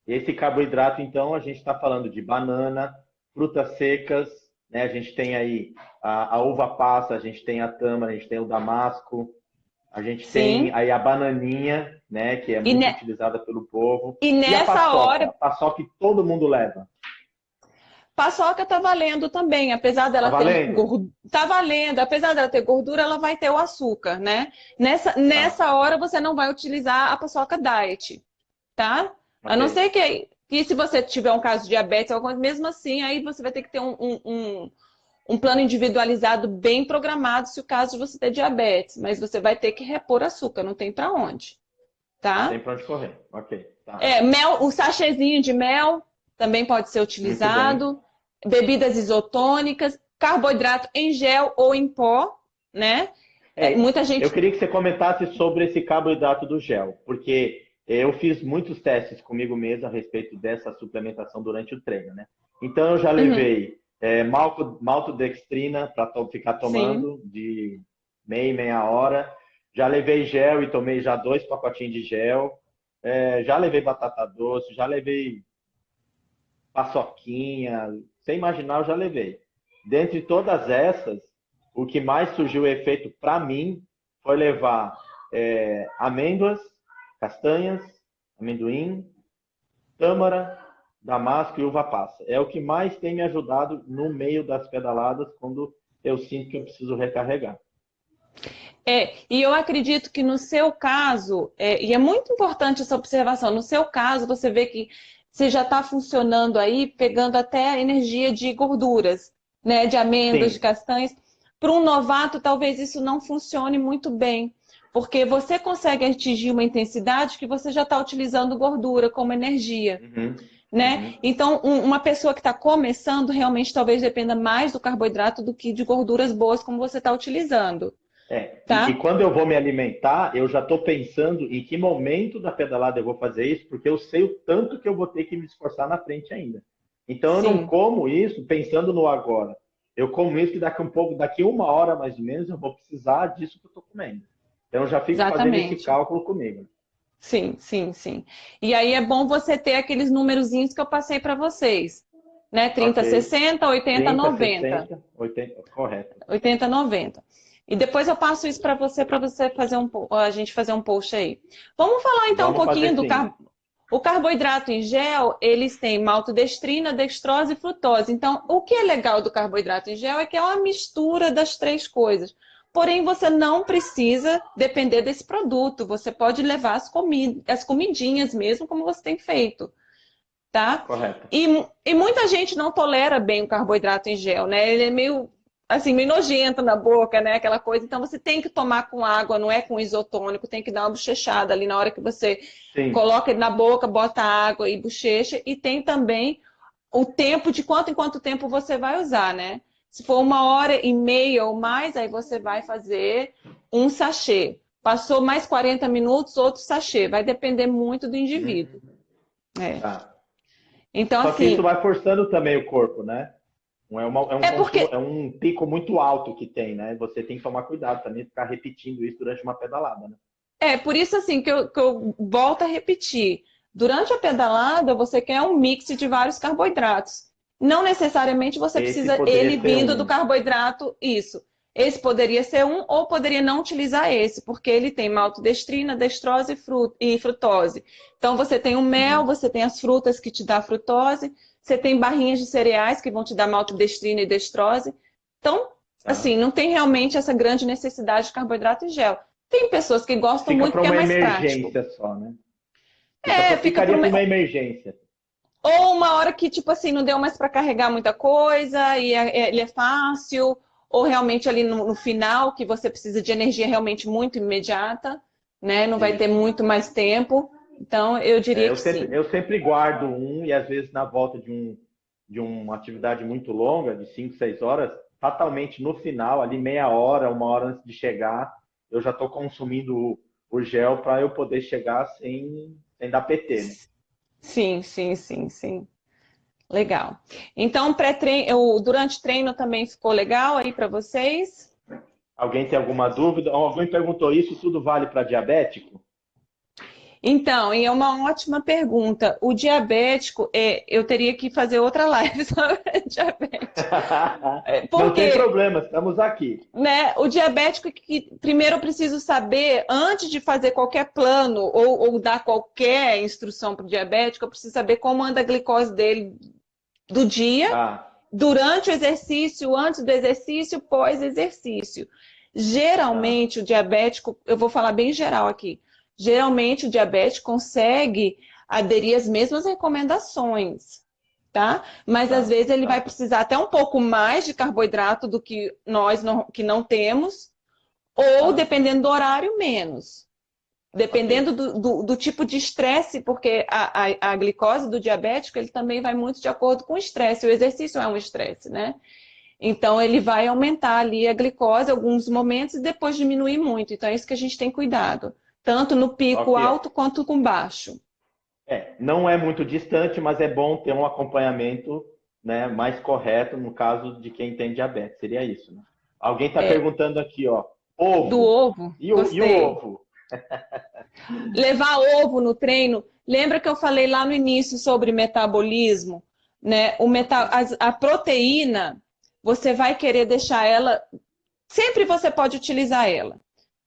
Esse carboidrato, então, a gente está falando de banana, frutas secas, né? A gente tem aí a uva passa, a gente tem a tâmara, a gente tem o damasco, a gente tem Sim. aí a bananinha, né? Que é E, muito utilizada pelo povo. e E a nessa paçoca? A hora, paçoca que todo mundo leva. paçoca tá valendo também, apesar Tá dela ter valendo? gordura, tá valendo, apesar dela ter gordura, ela vai ter o açúcar, né? Nessa, Tá, nessa hora você não vai utilizar a paçoca diet, tá? A ok. não ser que se você tiver um caso de diabetes, alguma coisa, mesmo assim, aí você vai ter que ter um plano individualizado bem programado se o caso de você ter diabetes, mas você vai ter que repor açúcar, não tem para onde, Não tá? tem pra onde correr. Ok, tá. Mel, o sachêzinho de mel também pode ser Muito bem. utilizado, bebidas isotônicas, carboidrato em gel ou em pó, né? Muita Eu gente. queria que você comentasse sobre esse carboidrato do gel, porque eu fiz muitos testes comigo mesmo a respeito dessa suplementação durante o treino, né? Então eu já Uhum, levei maltodextrina para ficar sim. tomando de meia hora. Já levei gel e tomei já 2 pacotinhos de gel. Já levei batata doce, já levei paçoquinha, sem imaginar, eu já levei. Dentre todas essas, o que mais surgiu efeito para mim foi levar amêndoas, castanhas, amendoim, tâmara, damasco e uva passa. É o que mais tem me ajudado no meio das pedaladas quando eu sinto que eu preciso recarregar. E eu acredito que no seu caso, e é muito importante essa observação, no seu caso, você vê que você já está funcionando aí, pegando até a energia de gorduras, né, de amêndoas, de Sim. castanhas. Para um novato, talvez isso não funcione muito bem, porque você consegue atingir uma intensidade que você já está utilizando gordura como energia, Uhum. né? Uhum. Então, uma pessoa que está começando, realmente talvez dependa mais do carboidrato do que de gorduras boas como você está utilizando, E tá? quando eu vou me alimentar, eu já estou pensando em que momento da pedalada eu vou fazer isso, porque eu sei o tanto que eu vou ter que me esforçar na frente ainda. Então eu não Sim. como isso pensando no agora. Eu como isso que daqui um pouco, daqui 1 hora mais ou menos, eu vou precisar disso que eu estou comendo. Então eu já fico fazendo esse Exatamente. cálculo comigo. Sim, sim, sim. E aí é bom você ter aqueles numerozinhos que eu passei para vocês, né? Ok. 30, 60, 80, 30, 90. 60, 80, correto. 80, 90. E depois eu passo isso para você fazer a gente fazer um post aí. Vamos falar então um Vamos pouquinho fazer do sim. o carboidrato em gel, eles têm maltodestrina, dextrose e frutose. Então, o que é legal do carboidrato em gel é que é uma mistura das três coisas. Porém, você não precisa depender desse produto. Você pode levar as comidinhas mesmo, como você tem feito, tá? Correto. E muita gente não tolera bem o carboidrato em gel, né? Ele é meio assim, meio nojento na boca, né? Aquela coisa. Então você tem que tomar com água, não é com isotônico, tem que dar uma bochechada ali na hora que você Sim. coloca ele na boca, bota água e bochecha. E tem também o tempo de quanto em quanto tempo você vai usar, né? Se for 1 hora e meia ou mais, aí você vai fazer um sachê. Passou mais 40 minutos, outro sachê. Vai depender muito do indivíduo. Hum, É. tá. Então, Só que isso assim, vai forçando também o corpo, né? é porque É um pico muito alto que tem, né? Você tem que tomar cuidado também, ficar repetindo isso durante uma pedalada, né? por isso assim que eu volto a repetir. Durante a pedalada, você quer um mix de vários carboidratos. Não necessariamente você Esse precisa ele poderia ser vindo do um. carboidrato, isso. Esse poderia ser um, ou poderia não utilizar esse, porque ele tem maltodestrina, destrose e frutose. Então você tem o mel, Uhum. você tem as frutas que te dá frutose, você tem barrinhas de cereais que vão te dar maltodestrina e destrose. Então, Tá. assim, não tem realmente essa grande necessidade de carboidrato em gel. Tem pessoas que gostam Fica muito para porque é uma mais prático. emergência só, né? Fica para Ficaria uma... para uma emergência. Ou uma hora que, tipo assim, não deu mais para carregar muita coisa e ele é fácil, ou realmente ali no final, que você precisa de energia realmente muito imediata, né? Não vai ter Isso. muito mais tempo. Então, eu diria que sim. Eu sempre guardo um e às vezes na volta de uma atividade muito longa, de 5, 6 horas, fatalmente no final, ali meia hora, uma hora antes de chegar, eu já estou consumindo o gel para eu poder chegar sem dar PT, né? Sim, sim, sim, sim. Legal. Então, durante o treino também ficou legal aí para vocês? Alguém tem alguma dúvida? Alguém perguntou isso, tudo vale para diabético? Então, e é uma ótima pergunta. O diabético, eu teria que fazer outra live sobre diabético. Não tem Porque, problema, estamos aqui. né, o diabético que primeiro eu preciso saber, antes de fazer qualquer plano ou dar qualquer instrução para o diabético, eu preciso saber como anda a glicose dele do dia, Ah, durante o exercício, antes do exercício, pós-exercício. tá. Geralmente, o diabético, eu vou falar bem geral aqui, geralmente o diabético consegue aderir às mesmas recomendações, tá? Mas às Tá, vezes ele vai tá. precisar até um pouco mais de carboidrato do que nós que não temos, ou Tá, dependendo do horário, menos. ok. Dependendo do tipo de estresse, porque a glicose do diabético ele também vai muito de acordo com o estresse. O exercício é um estresse, né? Então ele vai aumentar ali a glicose em alguns momentos e depois diminuir muito. Então é isso que a gente tem cuidado, tanto no pico Ok, ó. alto quanto com baixo. Não é muito distante, mas é bom ter um acompanhamento, né, mais correto no caso de quem tem diabetes. Seria isso, né? Alguém está É, perguntando aqui, ó, do ovo. ovo, E o gostei. ovo? Levar ovo no treino. Lembra que eu falei lá no início sobre metabolismo, né? Ok. A proteína, você vai querer deixar ela. Sempre você pode utilizar ela.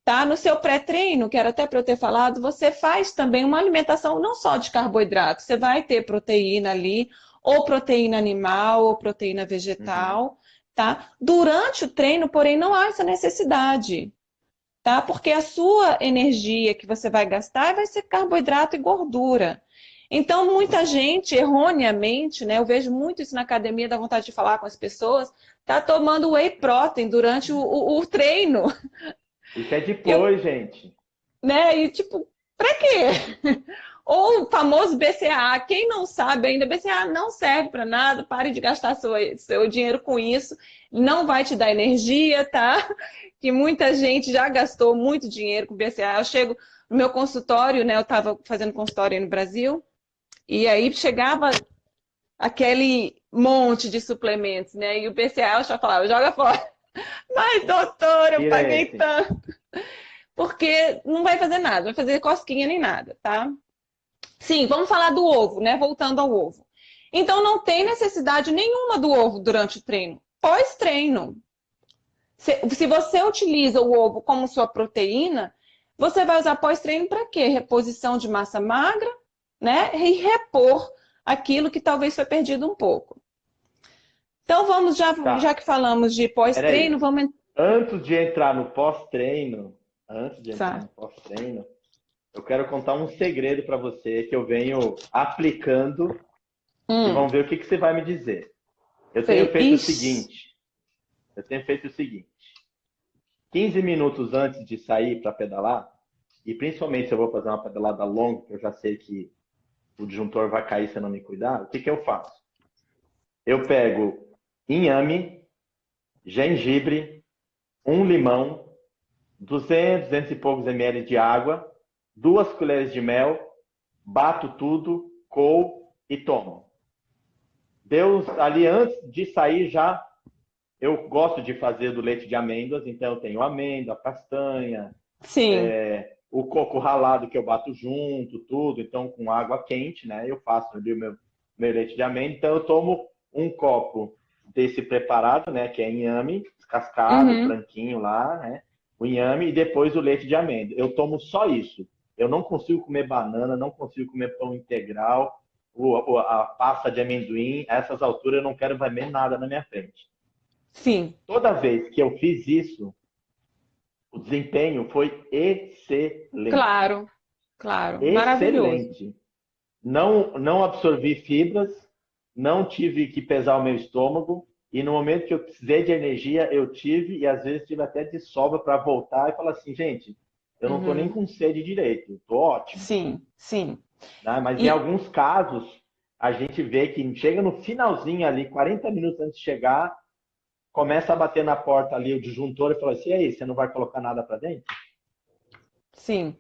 Tá? No seu pré-treino, que era até para eu ter falado, você faz também uma alimentação não só de carboidrato, você vai ter proteína ali, ou proteína animal, ou proteína Uhum. vegetal, tá? Durante o treino, porém, não há essa necessidade, tá? Porque a sua energia que você vai gastar vai ser carboidrato e gordura. Então, muita gente, erroneamente, né? Eu vejo muito isso na academia, dá vontade de falar com as pessoas, tá tomando whey protein durante o treino. Isso é Eu, depois, gente. né? E tipo, pra quê? Ou o famoso BCAA. Quem não sabe ainda, BCAA não serve para nada. Pare de gastar seu dinheiro com isso. Não vai te dar energia, tá? Que muita gente já gastou muito dinheiro com BCAA. Eu chego no meu consultório, né? Eu estava fazendo consultório aí no Brasil, e aí chegava aquele monte de suplementos, né? E o BCAA eu já falava, joga fora. Mas, doutor, eu Tira paguei esse. tanto. Porque não vai fazer nada, não vai fazer cosquinha nem nada, tá? Sim, vamos falar do ovo, né? Voltando ao ovo. Então não tem necessidade nenhuma do ovo durante o treino. Pós-treino. Se você utiliza o ovo como sua proteína, você vai usar pós-treino para quê? Reposição de massa magra, né? E repor aquilo que talvez foi perdido um pouco. Então vamos, já Tá, que falamos de pós-treino, peraí. vamos Antes de entrar no pós-treino, antes de entrar entrar. no pós-treino, eu quero contar um segredo para você que eu venho aplicando e Hum, vamos ver o que você vai me dizer. Eu tenho sei. feito o Ixi. seguinte, eu tenho feito o seguinte, 15 minutos antes de sair para pedalar, e principalmente se eu vou fazer uma pedalada longa, que eu já sei que o disjuntor vai cair se eu não me cuidar, o que que eu faço? Eu pego inhame, gengibre, um limão, 200, 200 e poucos ml de água, 2 colheres de mel, bato tudo, coo e tomo. Deus, ali antes de sair já, eu gosto de fazer do leite de amêndoas, então eu tenho amêndoa, castanha, Sim. o coco ralado que eu bato junto, tudo, então com água quente, né? Eu faço ali o meu leite de amêndoa, então eu tomo um copo desse preparado, né? Que é inhame, descascado, Uhum. branquinho lá, né? O inhame e depois o leite de amêndoa. Eu tomo só isso. Eu não consigo comer banana, não consigo comer pão integral, a pasta de amendoim. A essas alturas eu não quero ver nada na minha frente. Sim. Toda vez que eu fiz isso, o desempenho foi excelente. Claro. Claro. Maravilhoso. Excelente. Não absorvi fibras, não tive que pesar o meu estômago, e no momento que eu precisei de energia, eu tive, e às vezes tive até de sobra para voltar e falar assim, gente, eu não estou nem Uhum. com sede direito, estou ótimo. Sim, sim. Né? Mas em E alguns casos, a gente vê que chega no finalzinho ali, 40 minutos antes de chegar, começa a bater na porta ali o disjuntor e fala assim, e aí, você não vai colocar nada para dentro? sim.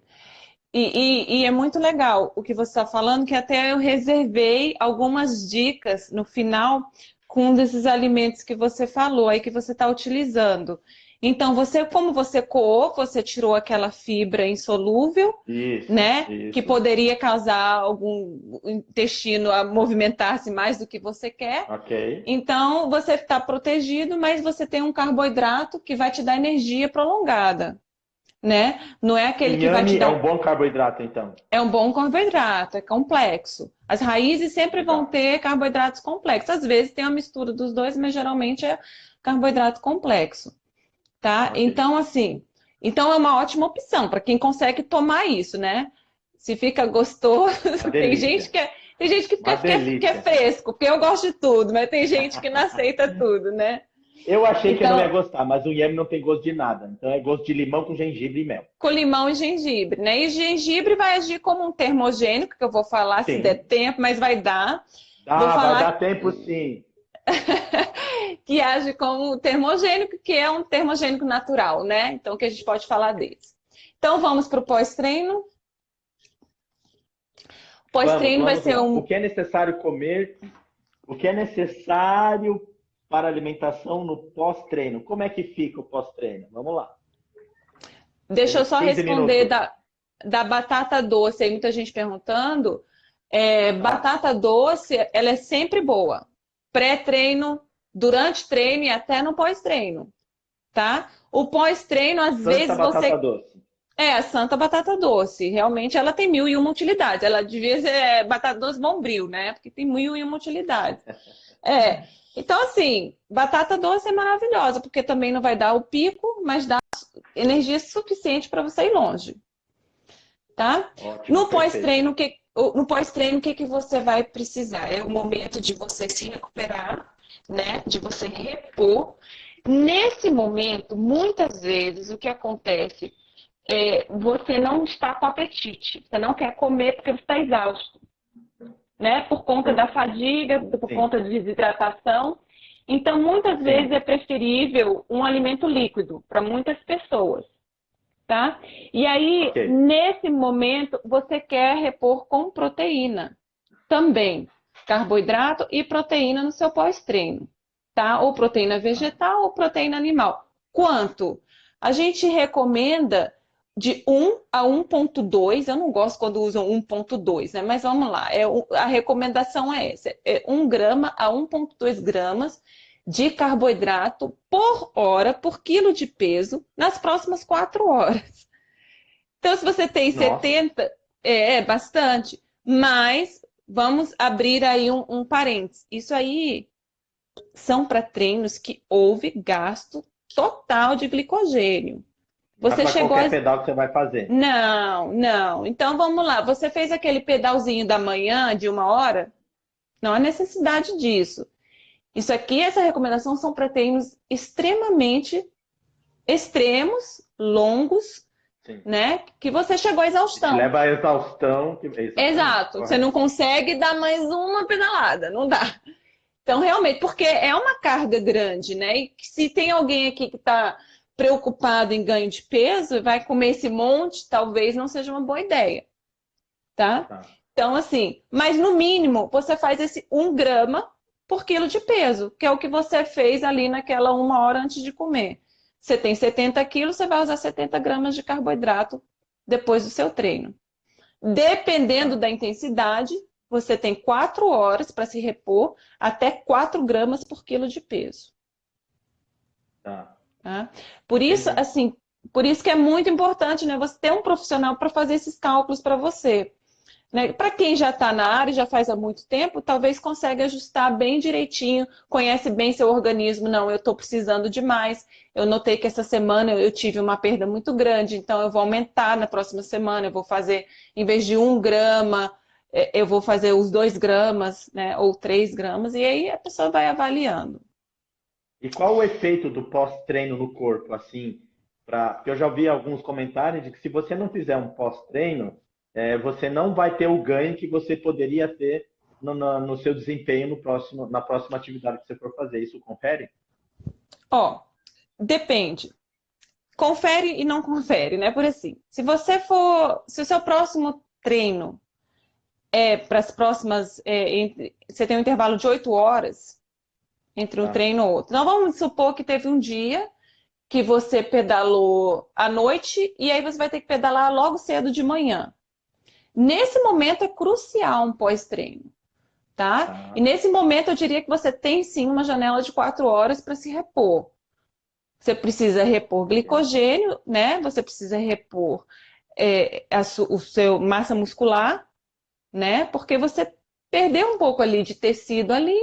E é muito legal o que você está falando, que até eu reservei algumas dicas no final com um desses alimentos que você falou aí que você está utilizando. Então, você, como você coou, você tirou aquela fibra insolúvel, Isso, né? Que isso. poderia causar algum intestino a movimentar-se mais do que você quer. Ok. Então, você está protegido, mas você tem um carboidrato que vai te dar energia prolongada, né? Não é O aquele que vai te inhame é dar um bom carboidrato, então. é um bom carboidrato, é complexo. As raízes sempre vão Legal. ter carboidratos complexos. Às vezes tem uma mistura dos dois, mas geralmente é carboidrato complexo, tá? Ok. Então, assim, então é uma ótima opção para quem consegue tomar isso, né? Se fica gostoso, Uma tem gente delícia. que é, tem gente que Uma fica que é delícia. fresco, porque eu gosto de tudo, mas tem gente que não aceita tudo, né? Eu achei que eu não ia Então, gostar, mas o inhame não tem gosto de nada. Então é gosto de limão com gengibre e mel. com limão e gengibre, né? E gengibre vai agir como um termogênico, que eu vou falar se der Sim. tempo, mas vai dar. Vou Vai falar dar tempo sim. que age como termogênico, que é um termogênico natural, né? Então, que a gente pode falar desse. Então, vamos para o pós-treino. Pós-treino vai Vamos ser lá. O um. que é necessário comer? O que é necessário para alimentação no pós-treino? Como é que fica o pós-treino? Vamos lá. Deixa eu Temos só 15 responder minutos. da batata doce. Aí muita gente perguntando. Tá. Batata doce, ela é sempre boa. Pré-treino, durante treino e até no pós-treino, tá? O pós-treino, às Santa vezes batata você doce. a santa batata doce. Realmente ela tem mil e uma utilidades. Ela devia ser batata doce Bombril, né? Porque tem mil e uma utilidades. É. Então, assim, batata doce é maravilhosa, porque também não vai dar o pico, mas dá energia suficiente para você ir longe, tá? Ótimo, No perfeito. pós-treino, no pós-treino, o que você vai precisar? É o momento de você se recuperar, né? De você repor. Nesse momento, muitas vezes, o que acontece você não está com apetite, você não quer comer porque você está exausto, né? Por conta da fadiga, por Sim, conta de desidratação. Então, muitas vezes sim. é preferível um alimento líquido para muitas pessoas, tá? E aí, Ok. nesse momento, você quer repor com proteína também, carboidrato e proteína no seu pós-treino, tá? Ou proteína Tá. vegetal ou proteína animal. Quanto? A gente recomenda de 1 a 1,2. Eu não gosto quando usam 1,2, né? Mas vamos lá. A recomendação é essa: 1 grama a 1,2 gramas de carboidrato por hora, por quilo de peso, nas próximas 4 horas. Então, se você tem Nossa. 70, é bastante. Mas vamos abrir aí um parênteses. Isso aí são para treinos que houve gasto total de glicogênio. Não é Você para chegou a... qualquer pedal que você vai fazer. Não, não. Então vamos lá. Você fez aquele pedalzinho da manhã de 1 hora? Não há necessidade disso. Isso aqui, essa recomendação são para treinos extremamente extremos, longos, Sim. né? Que você chegou à Que te exaustão. leva à exaustão. Exatamente, Exato. Você não correto. consegue dar mais uma pedalada, não dá. Então, realmente, porque é uma carga grande, né? E se tem alguém aqui que está preocupado em ganho de peso, vai comer esse monte, talvez não seja uma boa ideia, tá? Tá. Então, assim, mas no mínimo, você faz esse 1 grama por quilo de peso, que é o que você fez ali naquela 1 hora antes de comer. Você tem 70 quilos, você vai usar 70 gramas de carboidrato depois do seu treino. Dependendo Tá. da intensidade, você tem 4 horas para se repor até 4 gramas por quilo de peso. Tá. Tá? Por isso, Entendi. assim, por isso que é muito importante, né, você ter um profissional para fazer esses cálculos para você. Né? Para quem já está na área, já faz há muito tempo, talvez consiga ajustar bem direitinho, conhece bem seu organismo. Não, eu estou precisando de mais. Eu notei que essa semana eu tive uma perda muito grande, então eu vou aumentar na próxima semana. Eu vou fazer, em vez de 1 grama, eu vou fazer os 2 gramas, né, ou 3 gramas, e aí a pessoa vai avaliando. E qual o efeito do pós-treino no corpo, assim, porque eu já ouvi alguns comentários de que se você não fizer um pós-treino, você não vai ter o ganho que você poderia ter no seu desempenho na próxima atividade que você for fazer. Isso confere? Ó, depende. Confere e não confere, né? Por assim, se o seu próximo treino para as próximas, você tem um intervalo de 8 horas entre um Tá. treino e outro. Então vamos supor que teve um dia que você pedalou à noite e aí você vai ter que pedalar logo cedo de manhã. Nesse momento é crucial um pós-treino, tá? E Tá. nesse momento eu diria que você tem sim uma janela de 4 horas para se repor. Você precisa repor Ok. glicogênio, né? Você precisa repor o seu massa muscular, né? Porque você perdeu um pouco ali de tecido ali,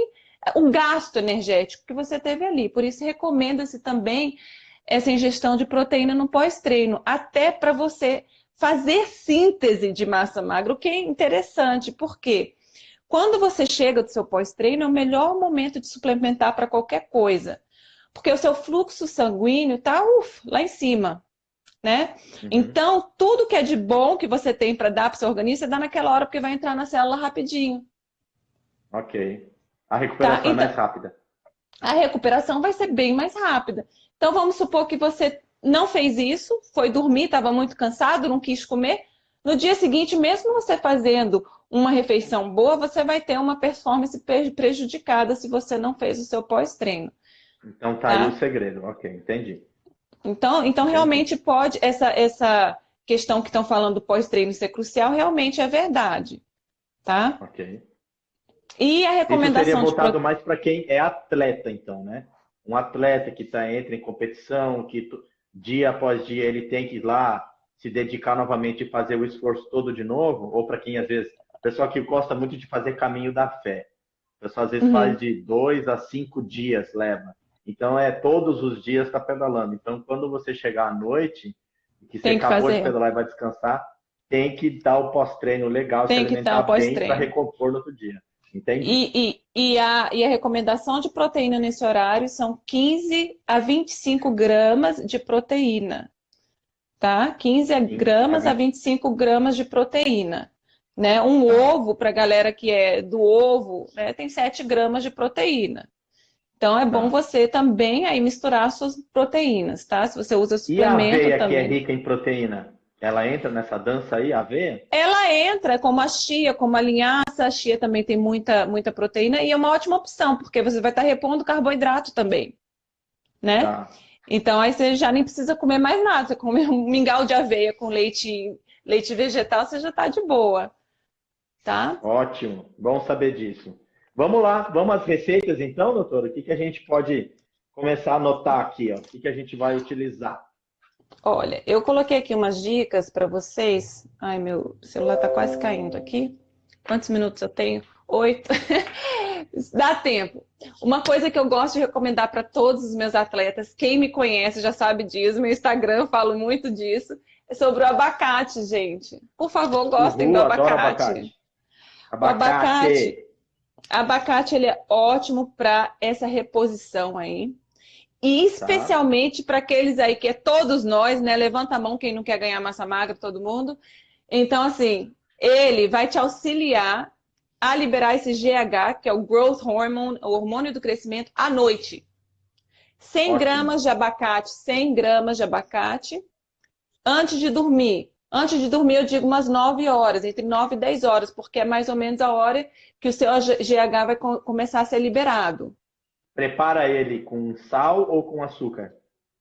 o gasto energético que você teve ali. Por isso recomenda-se também essa ingestão de proteína no pós-treino, até para você fazer síntese de massa magra, o que é interessante, porque quando você chega do seu pós-treino, é o melhor momento de suplementar para qualquer coisa, porque o seu fluxo sanguíneo está lá em cima, né? Uhum. Então, tudo que é de bom que você tem para dar para o seu organismo, você dá naquela hora, porque vai entrar na célula rapidinho, Ok. A tá? recuperação é mais Então, rápida. a recuperação vai ser bem mais rápida. Então, vamos supor que você não fez isso, foi dormir, estava muito cansado, não quis comer. No dia seguinte, mesmo você fazendo uma refeição boa, você vai ter uma performance prejudicada se você não fez o seu pós-treino, Então tá aí o tá? segredo. Ok, entendi. Então Entendi. realmente pode, essa questão que estão falando do pós-treino ser crucial, realmente é verdade, tá? Ok. E a Isso seria recomendação de voltado proteína. mais para quem é atleta, então, né? Um atleta que entra em competição, que dia após dia ele tem que ir lá se dedicar novamente e fazer o esforço todo de novo, ou para quem às vezes, pessoal que gosta muito de fazer caminho da fé. O pessoal às vezes faz Uhum. de 2 a 5 dias, leva. Então é todos os dias está pedalando. Então quando você chegar à noite, que você Tem que acabou de fazer, pedalar e vai descansar, tem que dar o pós-treino legal, se tem que dar alimentar o bem para pós-treino. recompor no outro dia. Entendi. E a recomendação de proteína nesse horário são 15 a 25 gramas de proteína, tá? 15 15 a gramas a 20. 25 gramas de proteína. Né? Um Tá. ovo, para a galera que é do ovo, né, tem 7 gramas de proteína. Então é bom Tá. você também aí misturar as suas proteínas, tá? Se você usa E a suplemento aveia, que é também. rica em proteína, ela entra nessa dança aí, a aveia? Ela entra como a chia, como a linhaça, a chia também tem muita proteína e é uma ótima opção, porque você vai estar repondo carboidrato também, né? Tá. Então aí você já nem precisa comer mais nada, você come um mingau de aveia com leite vegetal, você já está de boa, tá? Ótimo. Bom saber disso. Vamos lá, vamos às receitas então, doutor? O que que a gente pode começar a anotar aqui, ó? O que que a gente vai utilizar? Olha, eu coloquei aqui umas dicas para vocês. Ai, meu celular está quase caindo aqui. Quantos minutos eu tenho? 8. Dá tempo. Uma coisa que eu gosto de recomendar para todos os meus atletas, quem me conhece já sabe disso, meu Instagram eu falo muito disso, é sobre o abacate, gente. Por favor, gostem do Uhul, adoro abacate. abacate. O abacate, Abacate! abacate ele é ótimo para essa reposição aí. E Tá? especialmente para aqueles aí que é todos nós, né? Levanta a mão quem não quer ganhar massa magra, todo mundo. Então, assim, ele vai te auxiliar a liberar esse GH, que é o Growth Hormone, o hormônio do crescimento, à noite. 100 Ótimo. gramas de abacate, 100 gramas de abacate, antes de dormir. Antes de dormir, eu digo umas 9 horas, entre 9 e 10 horas, porque é mais ou menos a hora que o seu GH vai começar a ser liberado. Prepara ele com sal ou com açúcar?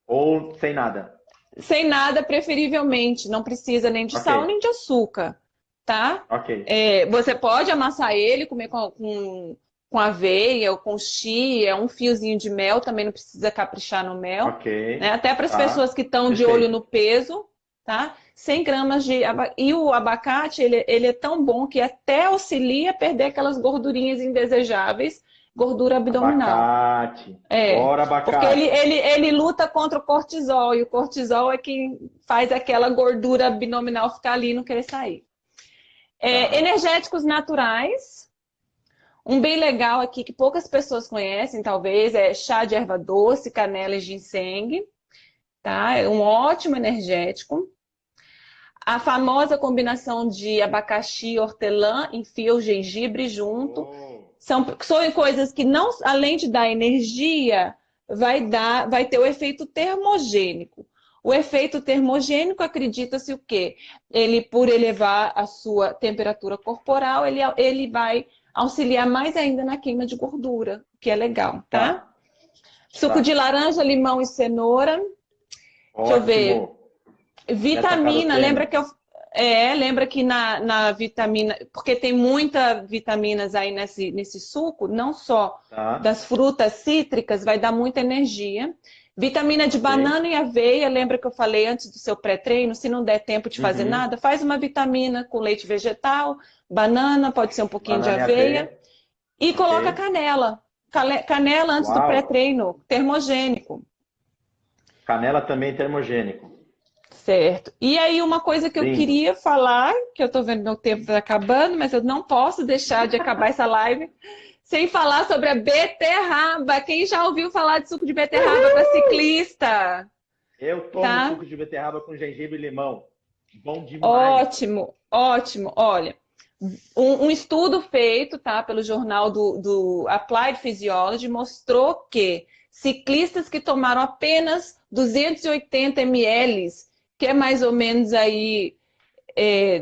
Ou sem nada? Sem nada, preferivelmente. Não precisa nem de Ok, sal nem de açúcar, tá? ok, Você pode amassar ele, comer com aveia ou com chia, um fiozinho de mel, também não precisa caprichar no mel, ok. né? Até para as pessoas Tá. que estão de olho no Perfeito. peso, tá? 100 gramas de E o abacate, ele é tão bom que até auxilia a perder aquelas gordurinhas indesejáveis, gordura abdominal. Abacate. É, Bora, porque ele, abacate. ele, ele luta contra o cortisol, e o cortisol é quem faz aquela gordura abdominal ficar ali e não querer sair. Tá. Energéticos naturais. Um bem legal aqui que poucas pessoas conhecem, talvez, é chá de erva doce, canela e ginseng, tá? É um ótimo energético. A famosa combinação de abacaxi, hortelã, enfia o gengibre junto. Oh. São coisas que não, além de dar energia, vai ter o efeito termogênico. O efeito termogênico, acredita-se o quê? Ele, por elevar a sua temperatura corporal, ele vai auxiliar mais ainda na queima de gordura, que é legal, tá? Tá, Suco de tá. laranja, limão e cenoura. Deixa eu ver. Ótimo. Vitamina, Beta-caroteno. lembra que na vitamina, porque tem muitas vitaminas aí nesse suco, não só Tá. das frutas cítricas, vai dar muita energia. Vitamina de Ok. banana e aveia, lembra que eu falei antes do seu pré-treino? Se não der tempo de fazer Uhum. nada, faz uma vitamina com leite vegetal, banana, pode ser um pouquinho de Banana e aveia, aveia. e Ok. coloca canela. Canela antes do Uau. pré-treino, termogênico. Canela também termogênico. Certo. E aí, uma coisa que eu Lindo. queria falar, que eu tô vendo meu tempo tá acabando, mas eu não posso deixar de acabar essa live sem falar sobre a beterraba. Quem já ouviu falar de suco de beterraba para ciclista? Eu tomo Tá? suco de beterraba com gengibre e limão. Bom demais. Ótimo, ótimo. Olha, um estudo feito, tá, pelo jornal do Applied Physiology mostrou que ciclistas que tomaram apenas 280 ml, que é mais ou menos aí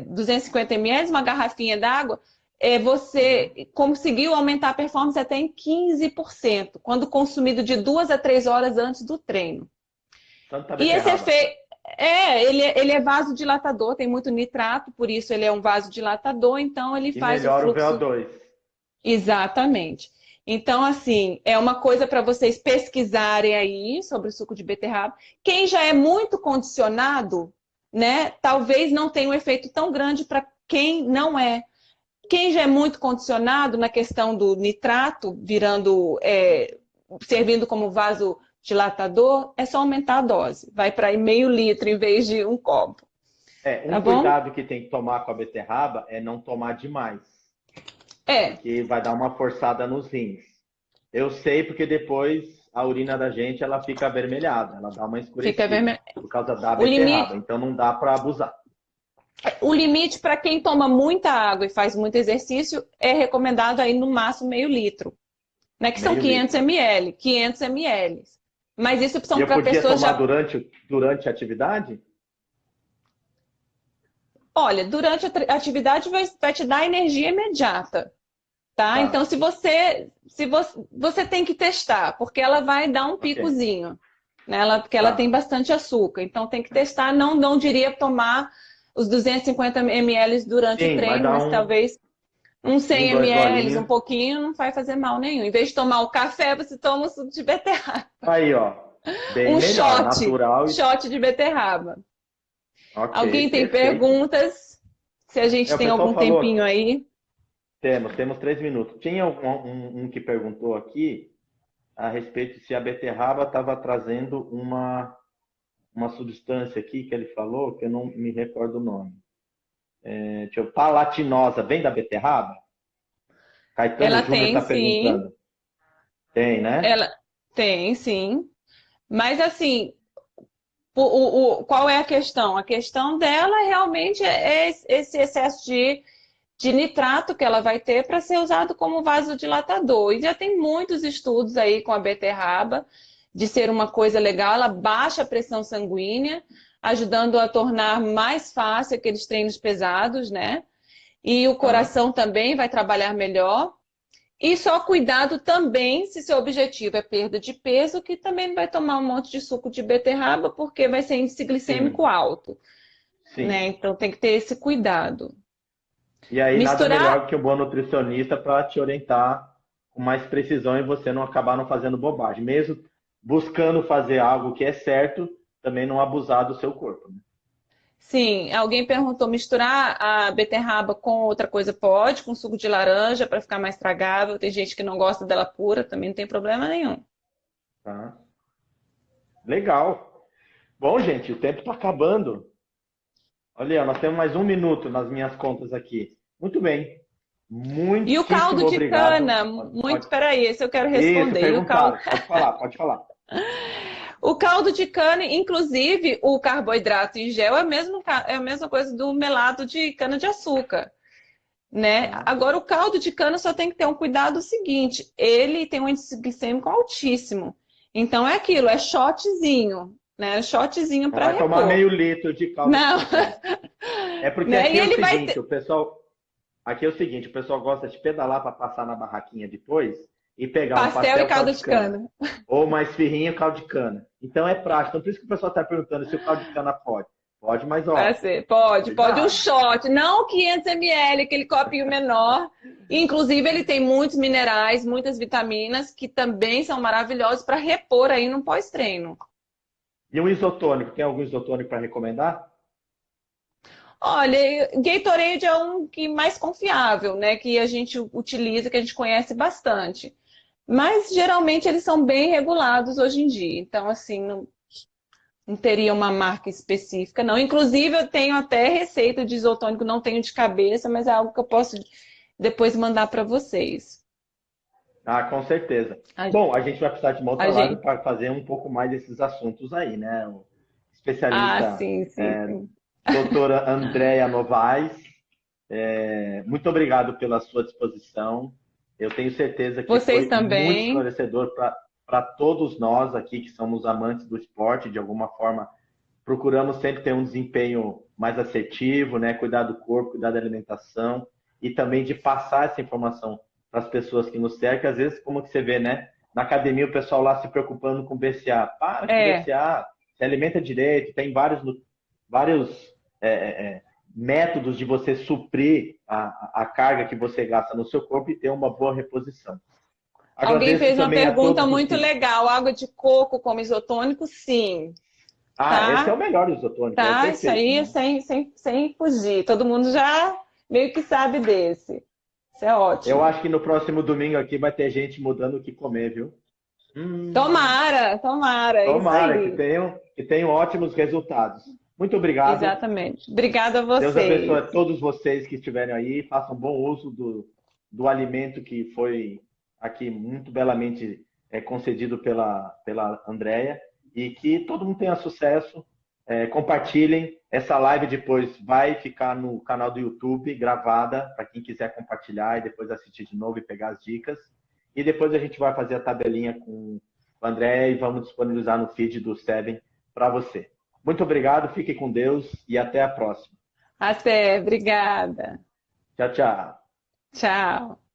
250 ml, uma garrafinha d'água, Uhum. você conseguiu aumentar a performance até em 15%, quando consumido de 2 a 3 horas antes do treino. Tanta E esse beterraba. efeito, ele é vasodilatador, tem muito nitrato, por isso ele é um vasodilatador, então ele E faz o melhora o fluxo. VO2. Exatamente. Então, assim, é uma coisa para vocês pesquisarem aí sobre o suco de beterraba. Quem já é muito condicionado, né, talvez não tenha um efeito tão grande para quem não é. Quem já é muito condicionado na questão do nitrato, servindo como vasodilatador, é só aumentar a dose. Vai para meio litro em vez de um copo, Um tá bom? cuidado que tem que tomar com a beterraba é não tomar demais, É, porque vai dar uma forçada nos rins. Eu sei porque depois a urina da gente ela fica avermelhada, ela dá uma fica escurecida vermelho. por causa da O beterraba, limite, então não dá para abusar. O limite para quem toma muita água e faz muito exercício é recomendado aí no máximo meio litro, né? Que são Meio 500 litro. ml, 500 ml. Mas isso E são eu para podia pessoas tomar já. durante a atividade? Olha, durante a atividade vai te dar energia imediata, tá? Então, Tá, se você tem que testar, porque ela vai dar um ok. picozinho, né? Porque ela tem Tá. bastante açúcar. Então, tem que testar. Não diria tomar os 250 ml durante o Sim, vai treino, dar mas talvez uns um, 100 dois ml, um golinhos. pouquinho, não vai fazer mal nenhum. Em vez de tomar o café, você toma o suco de beterraba. Aí, ó. Bem Um melhor, shot, natural. shot de beterraba. Ok, Alguém tem perfeito. perguntas? Se a gente O tem pessoal algum tempinho falou, aí. temos 3 minutos. Tinha um que perguntou aqui a respeito se a beterraba estava trazendo uma substância aqui que ele falou, que eu não me recordo o nome. Deixa eu, palatinosa, vem da beterraba? Caetano Ela Júnior tem, está sim. perguntando. Tem, né? Ela tem, sim. Mas assim, qual é a questão? A questão dela realmente é esse excesso de nitrato que ela vai ter para ser usado como vasodilatador. E já tem muitos estudos aí com a beterraba de ser uma coisa legal, ela baixa a pressão sanguínea, ajudando a tornar mais fácil aqueles treinos pesados, né? E o Tá. coração também vai trabalhar melhor. E só cuidado também se seu objetivo é perda de peso, que também não vai tomar um monte de suco de beterraba, porque vai ser índice glicêmico Sim, alto, né? sim. Então tem que ter esse cuidado. E aí, nada Misturar, melhor que um bom nutricionista para te orientar com mais precisão e você não acabar não fazendo bobagem. Mesmo buscando fazer algo que é certo, também não abusar do seu corpo, né? sim, alguém perguntou, misturar a beterraba com outra coisa pode, com suco de laranja para ficar mais tragável. Tem gente que não gosta dela pura, também não tem problema nenhum. Tá? Legal. Bom, gente, o tempo está acabando. Olha, nós temos mais 1 minuto nas minhas contas aqui. Muito bem. E o caldo Muitíssimo de obrigado. cana, Pode. peraí, esse eu quero Isso, responder. E o caldo, perguntaram. Pode falar, pode falar. o caldo de cana, inclusive o carboidrato em gel é a mesma coisa do melado de cana-de-açúcar, né? Tá? Agora, o caldo de cana só tem que ter um cuidado seguinte, ele tem um índice glicêmico altíssimo. Então é aquilo, é shotzinho, né? Shotzinho Não para vai tomar repor. meio litro de caldo de Não, cana. É porque né? aqui E é o ele vai seguinte, ter o pessoal gosta de pedalar para passar na barraquinha depois e pegar um pastel e pastel caldo caldo de de cana. cana. Ou mais firrinho caldo de cana. Então é prático. Então por isso que o pessoal está perguntando se o caldo de cana pode. Pode, mas Vai ó, ser, pode um cuidado. shot, não 500 ml, aquele copinho menor. Inclusive, ele tem muitos minerais, muitas vitaminas, que também são maravilhosos para repor aí no pós-treino. E um isotônico, tem algum isotônico para recomendar? Olha, Gatorade é um que mais confiável, né? Que a gente utiliza, que a gente conhece bastante. Mas geralmente eles são bem regulados hoje em dia. Então, assim, não teria uma marca específica, não. Inclusive, eu tenho até receita de isotônico, não tenho de cabeça, mas é algo que eu posso depois mandar para vocês. Ah, com certeza. A, Bom, a gente vai precisar de uma outra a live gente. para fazer um pouco mais desses assuntos aí, né? O Ah, especialista sim, sim, sim. doutora Andréa Novaes, muito obrigado pela sua disposição. Eu tenho certeza que Vocês foi muito também. esclarecedor para todos nós aqui que somos amantes do esporte, de alguma forma procuramos sempre ter um desempenho mais assertivo, né? Cuidar do corpo, cuidar da alimentação e também de passar essa informação para as pessoas que nos cercam. Às vezes, como que você vê, né? Na academia, o pessoal lá se preocupando com BCA. Para com É. BCA, se alimenta direito, tem vários métodos de você suprir a carga que você gasta no seu corpo e ter uma boa reposição. Alguém Agradeço fez uma também a pergunta todos os muito que. legal. Água de coco como isotônico? Sim. Ah, esse é Tá? o melhor isotônico, é o Tá? Isso perfeito, aí é né? sem fugir. Todo mundo já meio que sabe desse. Isso é Eu ótimo. acho que no próximo domingo aqui vai ter gente mudando o que comer, viu? Hum, Tomara, tomara. É isso tomara aí. que tenham ótimos resultados. Muito obrigado. Exatamente. Obrigada a Deus abençoe vocês. a todos vocês que estiverem aí. Façam bom uso do alimento que foi aqui muito belamente concedido pela Andrea. E que todo mundo tenha sucesso. Compartilhem. Essa live depois vai ficar no canal do YouTube, gravada, para quem quiser compartilhar e depois assistir de novo e pegar as dicas. E depois a gente vai fazer a tabelinha com o André e vamos disponibilizar no feed do Seven para você. Muito obrigado, fique com Deus e até a próxima. Até, obrigada. Tchau, tchau. Tchau.